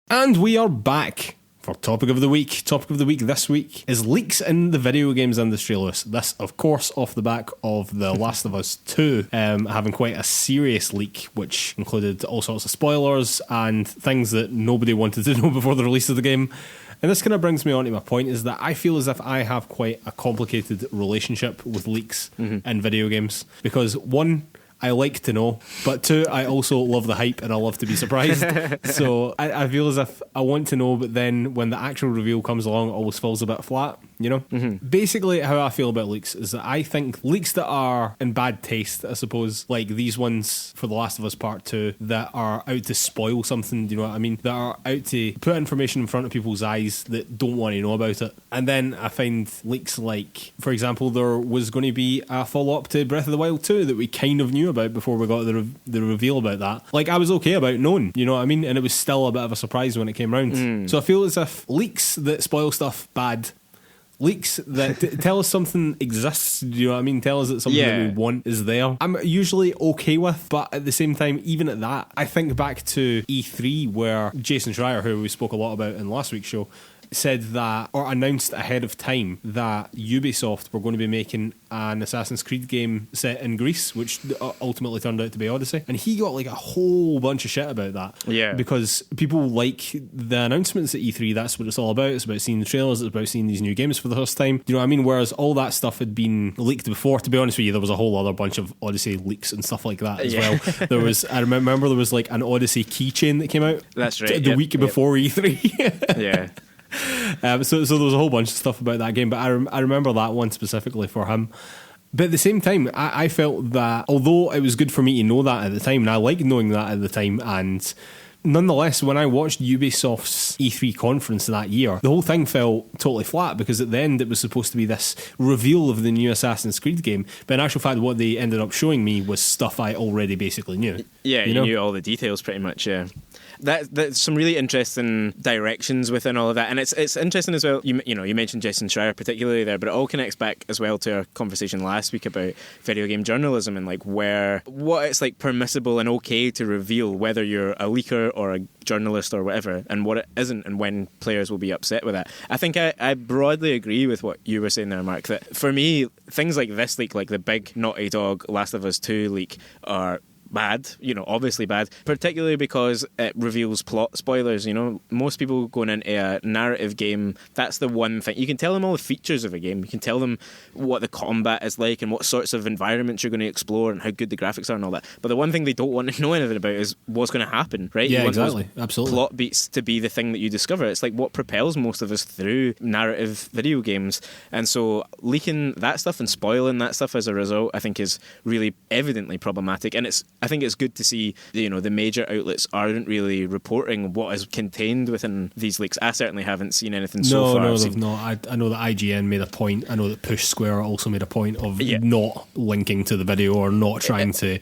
Speaker 1: And we are back for Topic of the Week. Topic of the Week this week is leaks in the video games industry, Lewis. This, of course, off the back of The Last of Us 2 having quite a serious leak, which included all sorts of spoilers and things that nobody wanted to know before the release of the game. And this kind of brings me on to my point, is that I feel as if I have quite a complicated relationship with leaks in video games. Because, one, I like to know, but 2, I also love the hype and I love to be surprised. So I feel as if I want to know, but then when the actual reveal comes along, it always falls a bit flat, you know? Basically, how I feel about leaks is that I think leaks that are in bad taste, I suppose, like these ones for The Last of Us Part 2, that are out to spoil something, do you know what I mean? That are out to put information in front of people's eyes that don't want to know about it. And then I find leaks like, for example, there was going to be a follow-up to Breath of the Wild 2 that we kind of knew about before we got the reveal about that. Like, I was okay about knowing, you know what I mean? And it was still a bit of a surprise when it came round. So I feel as if leaks that spoil stuff, bad. Leaks that tell us something exists, do you know what I mean? Tell us that something that we want is there. I'm usually okay with, but at the same time, even at that, I think back to E3 where Jason Schreier, who we spoke a lot about in last week's show, said that, or announced ahead of time, that Ubisoft were going to be making an Assassin's Creed game set in Greece, which ultimately turned out to be Odyssey. And he got like a whole bunch of shit about that.
Speaker 2: Yeah.
Speaker 1: Because people like the announcements at E3, that's what it's all about. It's about seeing the trailers, it's about seeing these new games for the first time. You know what I mean? Whereas all that stuff had been leaked before. To be honest with you, there was a whole other bunch of Odyssey leaks and stuff like that as well. There was, I remember there was like an Odyssey keychain that came out.
Speaker 2: That's right.
Speaker 1: The week before E3.
Speaker 2: Yeah.
Speaker 1: So there was a whole bunch of stuff about that game, but I remember that one specifically for him. But at the same time, I felt that although it was good for me to know that at the time, and I liked knowing that at the time, and nonetheless, when I watched Ubisoft's E3 conference that year, the whole thing fell totally flat, because at the end it was supposed to be this reveal of the new Assassin's Creed game, but in actual fact what they ended up showing me was stuff I already basically knew.
Speaker 2: Yeah, you knew all the details pretty much, yeah. That's some really interesting directions within all of that, and it's interesting as well. You mentioned Jason Schreier particularly there, but it all connects back as well to our conversation last week about video game journalism and like what it's like permissible and okay to reveal, whether you're a leaker or a journalist or whatever, and what it isn't, and when players will be upset with that. I think I broadly agree with what you were saying there, Mark, that for me things like this leak, like the big Naughty Dog Last of Us 2 leak, are bad, obviously bad, particularly because it reveals plot spoilers. Most people going into a narrative game, that's the one thing. You can tell them all the features of a game, you can tell them what the combat is like and what sorts of environments you're going to explore and how good the graphics are and all that, but the one thing they don't want to know anything about is what's going to happen, right?
Speaker 1: Yeah,
Speaker 2: you want
Speaker 1: exactly, absolutely.
Speaker 2: Plot beats to be the thing that you discover. It's like what propels most of us through narrative video games, and so leaking that stuff and spoiling that stuff as a result, I think is really evidently problematic. And I think it's good to see, the major outlets aren't really reporting what is contained within these leaks. I certainly haven't seen anything so far.
Speaker 1: No, they've not. I know that IGN made a point. I know that Push Square also made a point of not linking to the video or not trying to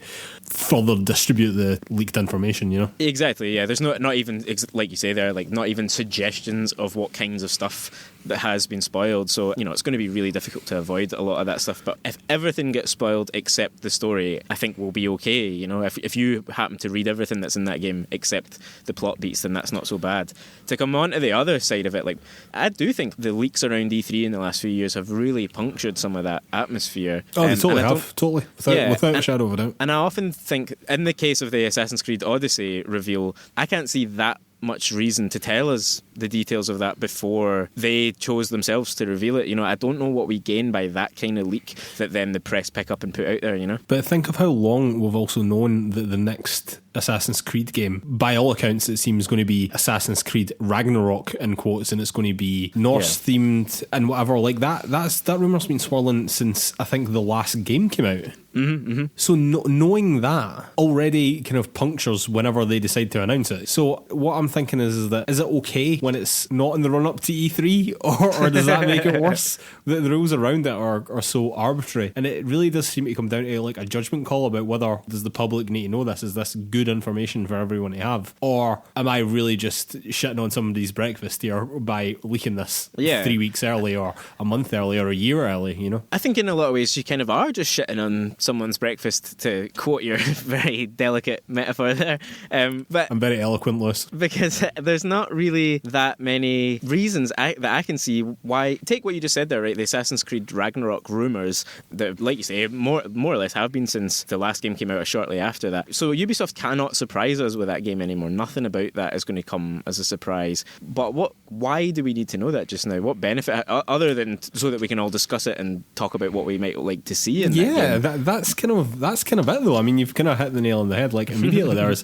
Speaker 1: further distribute the leaked information,
Speaker 2: Exactly, yeah. There's not even, like you say there, like not even suggestions of what kinds of stuff that has been spoiled. So, it's going to be really difficult to avoid a lot of that stuff. But if everything gets spoiled except the story, I think we'll be okay. If you happen to read everything that's in that game except the plot beats, then that's not so bad. To come on to the other side of it, like, I do think the leaks around E3 in the last few years have really punctured some of that atmosphere.
Speaker 1: Oh, they totally have. Totally. Without a shadow of a doubt.
Speaker 2: And I often think, in the case of the Assassin's Creed Odyssey reveal, I can't see that much reason to tell us the details of that before they chose themselves to reveal it. I don't know what we gain by that kind of leak that then the press pick up and put out there,
Speaker 1: But think of how long we've also known that the next Assassin's Creed game, by all accounts, it seems going to be Assassin's Creed Ragnarok in quotes, and it's going to be Norse themed and whatever like that. That rumour's been swirling since I think the last game came out.
Speaker 2: Mm-hmm.
Speaker 1: So knowing that already kind of punctures whenever they decide to announce it. So what I'm thinking is it okay when it's not in the run up to E3, or does that make it worse? The rules around it are so arbitrary, and it really does seem to come down to like a judgment call about whether does the public need to know this? Is this good information for everyone to have, or am I really just shitting on somebody's breakfast here by leaking this 3 weeks early, or a month early, or a year early?
Speaker 2: I think in a lot of ways you kind of are just shitting on someone's breakfast, to quote your very delicate metaphor there. But
Speaker 1: I'm very eloquent, Lewis.
Speaker 2: Because there's not really that many reasons that I can see why. Take what you just said there, right? The Assassin's Creed Ragnarok rumours that, like you say, more or less have been since the last game came out or shortly after that. So Ubisoft cannot surprise us with that game anymore. Nothing about that is going to come as a surprise. But why do we need to know that just now? What benefit, other than so that we can all discuss it and talk about what we might like to see in that game?
Speaker 1: That's kind of it though. I mean, you've kind of hit the nail on the head like immediately. There is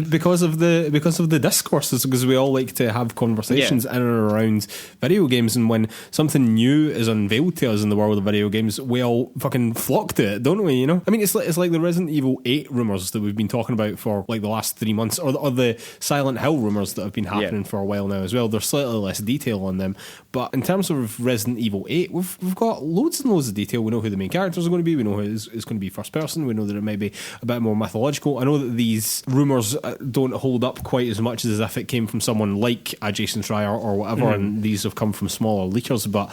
Speaker 1: because of the discourse, because we all like to have conversations in and around video games, and when something new is unveiled to us in the world of video games, we all fucking flock to it, don't we? I mean, it's like the Resident Evil 8 rumours that we've been talking about for like the last 3 months, or the Silent Hill rumours that have been happening for a while now as well. There's slightly less detail on them, but in terms of Resident Evil 8, we've got loads and loads of detail. We know who the main characters are going to be. We know who it's going to be first person. We know that it may be a bit more mythological. I know that these rumours don't hold up quite as much as if it came from someone like a Jason Schreier or whatever, and these have come from smaller leakers. But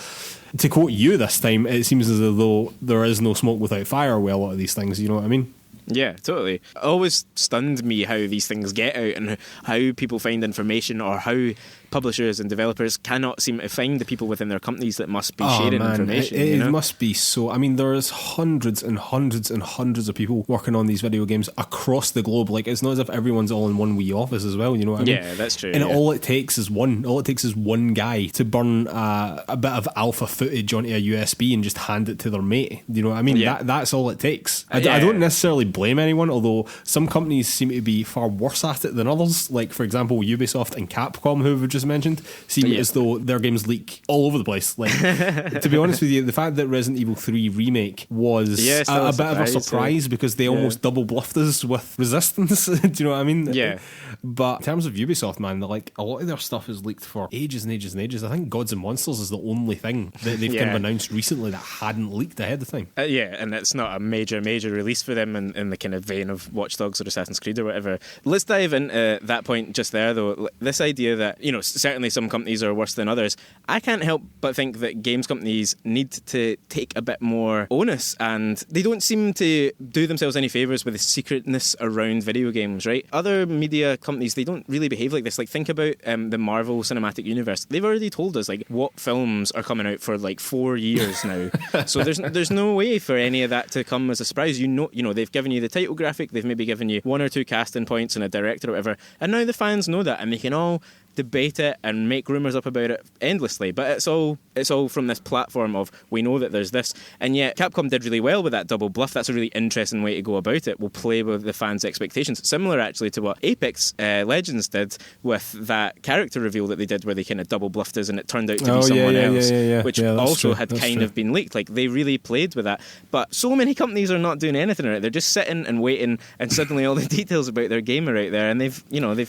Speaker 1: to quote you this time, it seems as though there is no smoke without fire with a lot of these things. You know what I mean?
Speaker 2: Yeah, totally. It always stunned me how these things get out and how people find information, or how publishers and developers cannot seem to find the people within their companies that must be sharing information.
Speaker 1: It must be so. I mean, there's hundreds and hundreds and hundreds of people working on these video games across the globe. Like, it's not as if everyone's all in one wee office as well, you know what I mean?
Speaker 2: Yeah, that's true.
Speaker 1: And all it takes is one guy to burn a bit of alpha footage onto a USB and just hand it to their mate. You know what I mean? That's all it takes. I don't necessarily blame anyone, although some companies seem to be far worse at it than others. Like, for example, Ubisoft and Capcom, who we've just mentioned, seem as though their games leak all over the place. Like, to be honest with you, the fact that Resident Evil 3 Remake was a bit of a surprise because they almost double bluffed us with Resistance. Do you know what I mean?
Speaker 2: Yeah.
Speaker 1: But in terms of Ubisoft, man, like, a lot of their stuff is leaked for ages and ages and ages. I think Gods and Monsters is the only thing that they've kind of announced recently that hadn't leaked ahead of time.
Speaker 2: And it's not a major release for them in the kind of vein of Watch Dogs or Assassin's Creed or whatever. Let's dive into that point just there, though. This idea that, you know, certainly some companies are worse than others. I can't help but think that games companies need to take a bit more onus, and they don't seem to do themselves any favours with the secretness around video games, right? Other media companies, they don't really behave like this. Like, think about the Marvel Cinematic Universe. They've already told us, like, what films are coming out for, like, 4 years now. So there's no way for any of that to come as a surprise. You know, they've given you the title graphic, they've maybe given you 1 or 2 casting points and a director or whatever, and now the fans know that, and they can all debate it and make rumours up about it endlessly, but it's all from this platform of, we know that there's this. And yet Capcom did really well with that double bluff. That's a really interesting way to go about it. We'll play with the fans' expectations, similar actually to what Apex Legends did with that character reveal that they did, where they kind of double bluffed us and it turned out to be someone else, which also had kind of been leaked. Like, they really played with that, but so many companies are not doing anything on it. They're just sitting and waiting, and suddenly all the details about their game are out there, and they've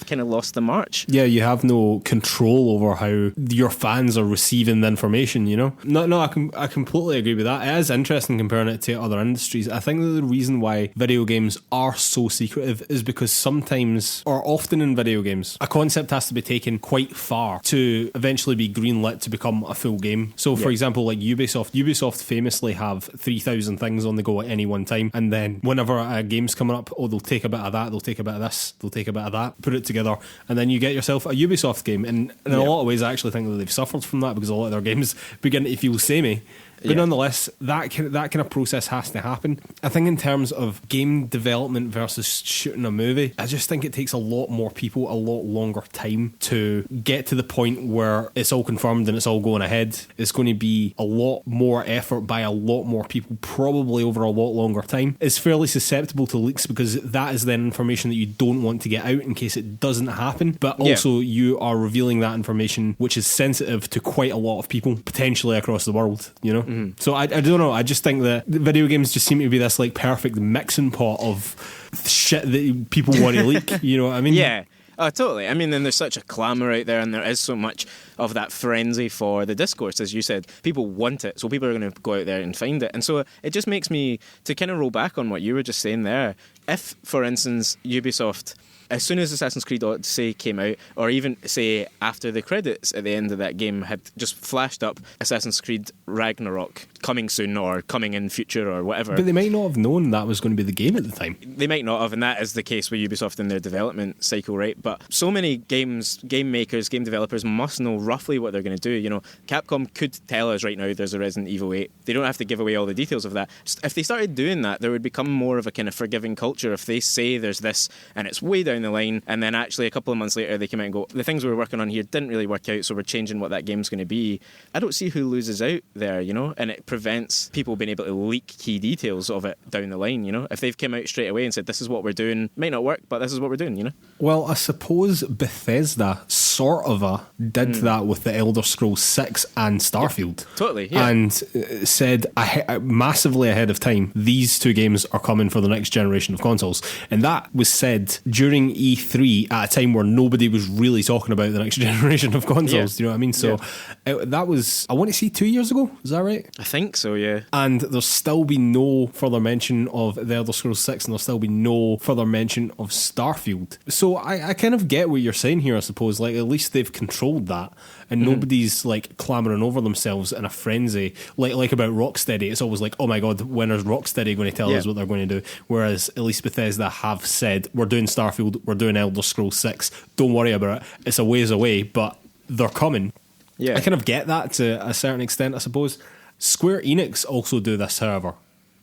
Speaker 2: kind of lost the march.
Speaker 1: You have no control over how your fans are receiving the information, you know? No, I completely agree with that. It is interesting comparing it to other industries. I think that the reason why video games are so secretive is because sometimes, or often in video games, a concept has to be taken quite far to eventually be greenlit to become a full game. So, for example, like Ubisoft famously have 3,000 things on the go at any one time, and then whenever a game's coming up, they'll take a bit of that, they'll take a bit of this, they'll take a bit of that, put it together, and then you get yourself a Ubisoft game. And in a lot of ways, I actually think that they've suffered from that because a lot of their games begin to feel samey. But nonetheless, that kind of process has to happen. I think in terms of game development versus shooting a movie, I just think it takes a lot more people a lot longer time to get to the point where it's all confirmed and it's all going ahead. It's going to be a lot more effort by a lot more people, probably over a lot longer time. It's fairly susceptible to leaks because that is then information that you don't want to get out in case it doesn't happen. But also you are revealing that information which is sensitive to quite a lot of people, potentially across the world, you know? Mm-hmm. So I don't know. I just think that video games just seem to be this like perfect mixing pot of shit that people want to leak. You know what I mean?
Speaker 2: Yeah. Oh, totally. I mean, then there's such a clamour out there, and there is so much of that frenzy for the discourse, as you said. People want it, so people are going to go out there and find it. And so it just makes me, to kind of roll back on what you were just saying there, if, for instance, Ubisoft, as soon as Assassin's Creed Odyssey came out, or even, say, after the credits at the end of that game had just flashed up Assassin's Creed Ragnarok coming soon or coming in future or whatever.
Speaker 1: But they might not have known that was going to be the game at the time.
Speaker 2: They might not have, and that is the case with Ubisoft in their development cycle, right? But so many game makers, game developers must know roughly what they're going to do. You know, Capcom could tell us right now there's a Resident Evil 8. They don't have to give away all the details of that. If they started doing that, there would become more of a kind of forgiving culture. If they say there's this and it's way down the line, and then actually a couple of months later they come out and go, the things we were working on here didn't really work out, so we're changing what that game's going to be. I don't see who loses out there, you know, and it prevents people being able to leak key details of it down the line, you know. If they've come out straight away and said this is what we're doing, might not work, but this is what we're doing, you know.
Speaker 1: Well, I suppose Bethesda sort of did that with the Elder Scrolls 6 and Starfield.
Speaker 2: Yeah, totally, yeah.
Speaker 1: And said massively ahead of time, these two games are coming for the next generation of consoles. And that was said during E3 at a time where nobody was really talking about the next generation of consoles. Do you know what I mean? So that was, I want to say 2 years ago. Is that right?
Speaker 2: I think so, yeah.
Speaker 1: And there's still been no further mention of the Elder Scrolls 6, and there's still been no further mention of Starfield. So I kind of get what you're saying here, I suppose. Like, at least they've controlled that, and nobody's like clamoring over themselves in a frenzy. Like about Rocksteady, it's always like, oh my god, when is Rocksteady going to tell us what they're going to do? Whereas at least Bethesda have said, we're doing Starfield, we're doing Elder Scrolls 6, don't worry about it, it's a ways away, but they're coming.
Speaker 2: Yeah.
Speaker 1: I kind of get that to a certain extent, I suppose. Square Enix also do this, however.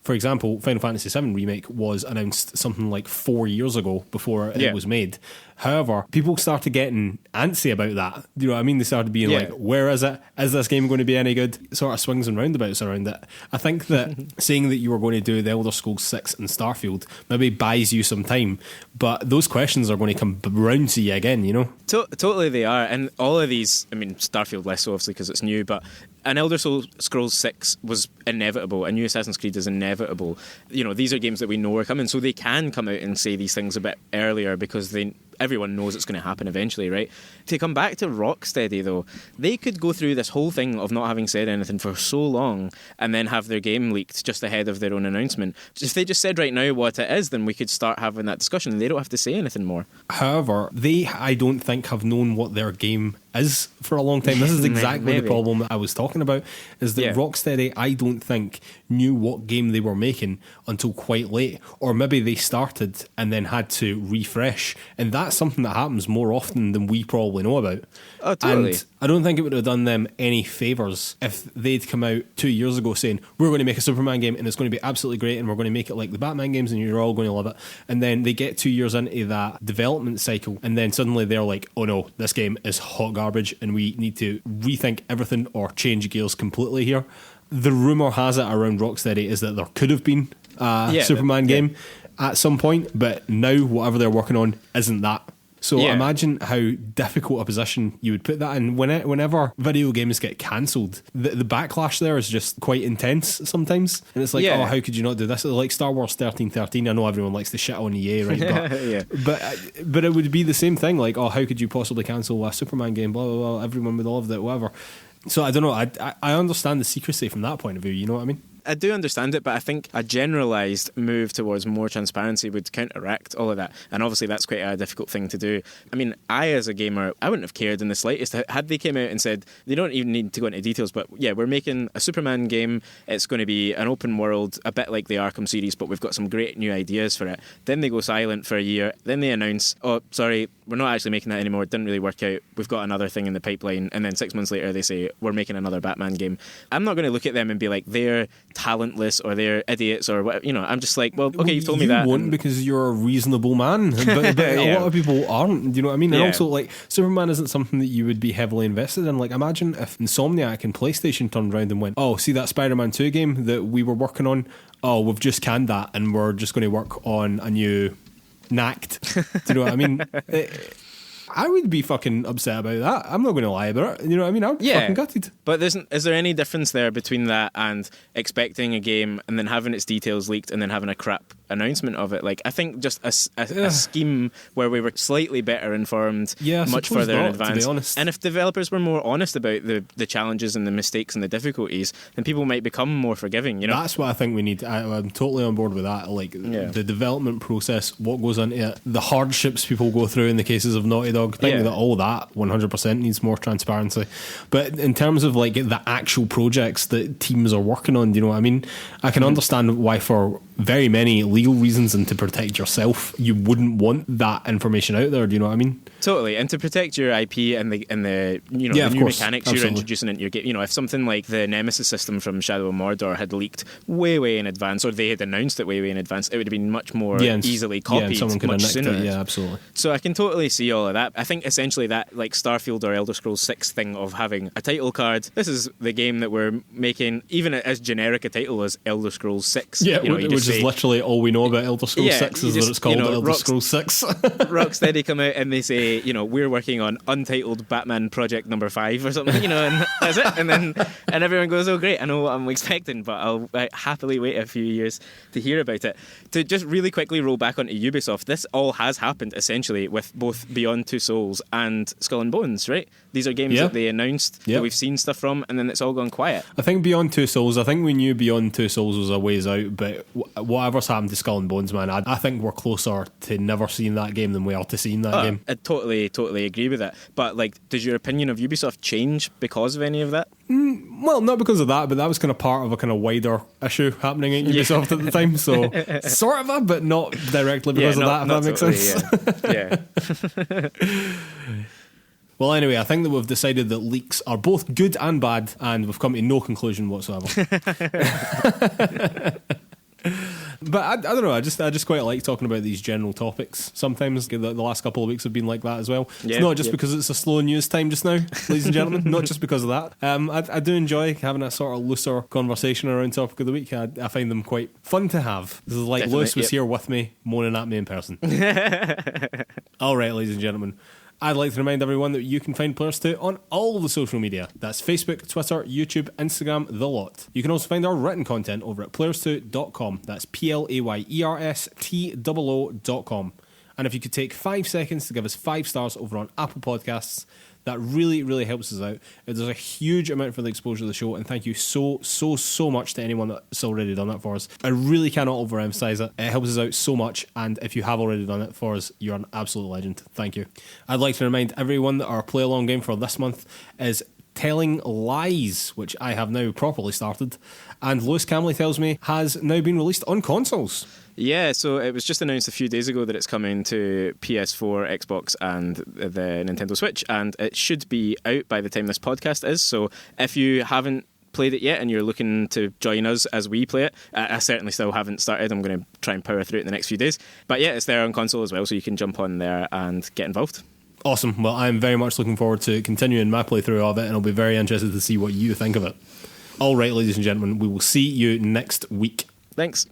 Speaker 1: For example, Final Fantasy VII Remake was announced something like 4 years ago before it was made. However, people started getting antsy about that. You know what I mean? They started being like, where is it? Is this game going to be any good? Sort of swings and roundabouts around it. I think that saying that you were going to do the Elder Scrolls 6 and Starfield maybe buys you some time, but those questions are going to come round to you again, you know?
Speaker 2: Totally they are. And all of these, I mean, Starfield less so obviously because it's new, but an Elder Scrolls 6 was inevitable. A new Assassin's Creed is inevitable. You know, these are games that we know are coming, so they can come out and say these things a bit earlier because everyone knows it's going to happen eventually, right? To come back to Rocksteady, though, they could go through this whole thing of not having said anything for so long and then have their game leaked just ahead of their own announcement. If they just said right now what it is, then we could start having that discussion and they don't have to say anything more.
Speaker 1: However, they, I don't think, have known what their game is for a long time. This is exactly the problem that I was talking about, is that Rocksteady, I don't think, knew what game they were making until quite late, or maybe they started and then had to refresh, and that's something that happens more often than we probably know about.
Speaker 2: Oh, totally.
Speaker 1: And I don't think it would have done them any favours if they'd come out 2 years ago saying, we're going to make a Superman game and it's going to be absolutely great and we're going to make it like the Batman games and you're all going to love it. And then they get 2 years into that development cycle and then suddenly they're like, oh no, this game is hot garbage and we need to rethink everything or change gears completely here. The rumour has it around Rocksteady is that there could have been a Superman game at some point, but now whatever they're working on isn't that. So imagine how difficult a position you would put that in. Whenever video games get cancelled, the backlash there is just quite intense sometimes. And it's like, oh, how could you not do this? It's like Star Wars 1313. I know everyone likes to shit on EA, right? But it would be the same thing. Like, oh, how could you possibly cancel a Superman game? Blah, blah, blah. Everyone would love it, whatever. So I don't know. I understand the secrecy from that point of view. You know what I mean?
Speaker 2: I do understand it, but I think a generalised move towards more transparency would counteract all of that. And obviously that's quite a difficult thing to do. I mean, I as a gamer, I wouldn't have cared in the slightest. Had they came out and said, they don't even need to go into details, but yeah, we're making a Superman game. It's going to be an open world, a bit like the Arkham series, but we've got some great new ideas for it. Then they go silent for a year. Then they announce, oh, sorry, we're not actually making that anymore. It didn't really work out. We've got another thing in the pipeline. And then 6 months later, they say, we're making another Batman game. I'm not going to look at them and be like, they're talentless or they're idiots or what, you know. I'm just like, well, okay, you've told me that.
Speaker 1: You won't because you're a reasonable man, but a lot of people aren't. Do you know what I mean? And also, like, Superman isn't something that you would be heavily invested in. Like, imagine if Insomniac and PlayStation turned around and went, oh, see that Spider-Man 2 game that we were working on? Oh, we've just canned that and we're just going to work on a new Knacked. Do you know what I mean? I would be fucking upset about that. I'm not going to lie about it. You know what I mean? I'm fucking gutted.
Speaker 2: But is there any difference there between that and expecting a game and then having its details leaked and then having a crap announcement of it? Like, I think just a scheme where we were slightly better informed much further in advance. To be honest. And if developers were more honest about the challenges and the mistakes and the difficulties, then people might become more forgiving, you know?
Speaker 1: That's what I think we need. I'm totally on board with that. Like, the development process, what goes into it, the hardships people go through in the cases of Naughty Dog. I think that all that 100% needs more transparency. But in terms of like the actual projects that teams are working on, do you know what I mean? I can understand why for very many legal reasons and to protect yourself, you wouldn't want that information out there. Do you know what I mean?
Speaker 2: Totally, and to protect your IP and the you know, the new mechanics you're introducing into your game. You know, if something like the Nemesis system from Shadow of Mordor had leaked way in advance, or they had announced it way in advance, it would have been much more easily copied
Speaker 1: and someone could
Speaker 2: much
Speaker 1: have
Speaker 2: sooner.
Speaker 1: It. Yeah, absolutely.
Speaker 2: So I can totally see all of that. I think essentially that, like Starfield or Elder Scrolls 6 thing of having a title card, this is the game that we're making, even as generic a title as Elder Scrolls 6.
Speaker 1: Yeah,
Speaker 2: you know,
Speaker 1: which is literally all we know about Elder Scrolls 6 is that it's called Elder Scrolls 6.
Speaker 2: Rocksteady come out and they say, you know, we're working on Untitled Batman Project number 5 or something, you know, and that's it. And everyone goes, oh great, I know what I'm expecting, but I'll happily wait a few years to hear about it. To just really quickly roll back onto Ubisoft, this all has happened essentially with both Beyond Two Souls and Skull and Bones, right? These are games that they announced that we've seen stuff from, and then it's all gone quiet.
Speaker 1: I think Beyond Two Souls, I think we knew Beyond Two Souls was a ways out, but whatever's happened to Skull and Bones, man, I think we're closer to never seeing that game than we are to seeing that game.
Speaker 2: I totally agree with that. But like, does your opinion of Ubisoft change because of any of that?
Speaker 1: Well, not because of that, but that was kind of part of a kind of wider issue happening at Ubisoft at the time, so sort of, but not directly because of that, if that makes sense.
Speaker 2: Yeah.
Speaker 1: Well, Well, anyway, I think that we've decided that leaks are both good and bad, and we've come to no conclusion whatsoever. But I don't know. I just quite like talking about these general topics. Sometimes the last couple of weeks have been like that as well. It's not just because it's a slow news time just now, ladies and gentlemen. Not just because of that. I do enjoy having a sort of looser conversation around topic of the week. I find them quite fun to have. This is like definitely, Lewis was here with me, moaning at me in person. All right, ladies and gentlemen. I'd like to remind everyone that you can find PlayersToo on all the social media. That's Facebook, Twitter, YouTube, Instagram, the lot. You can also find our written content over at PlayersToo.com. That's PlayerSToo.com. And if you could take 5 seconds to give us 5 stars over on Apple Podcasts, that really, really helps us out. It does a huge amount for the exposure of the show, and thank you so much to anyone that's already done that for us. I really cannot overemphasize it. It helps us out so much, and if you have already done it for us, you're an absolute legend. Thank you. I'd like to remind everyone that our play-along game for this month is Telling Lies, which I have now properly started, and Lewis Camley tells me has now been released on consoles.
Speaker 2: Yeah, so it was just announced a few days ago that it's coming to PS4, Xbox and the Nintendo Switch, and it should be out by the time this podcast is. So if you haven't played it yet and you're looking to join us as we play it, I certainly still haven't started. I'm going to try and power through it in the next few days. But yeah, it's there on console as well, so you can jump on there and get involved.
Speaker 1: Awesome. Well, I'm very much looking forward to continuing my playthrough of it, and I'll be very interested to see what you think of it. All right, ladies and gentlemen, we will see you next week.
Speaker 2: Thanks.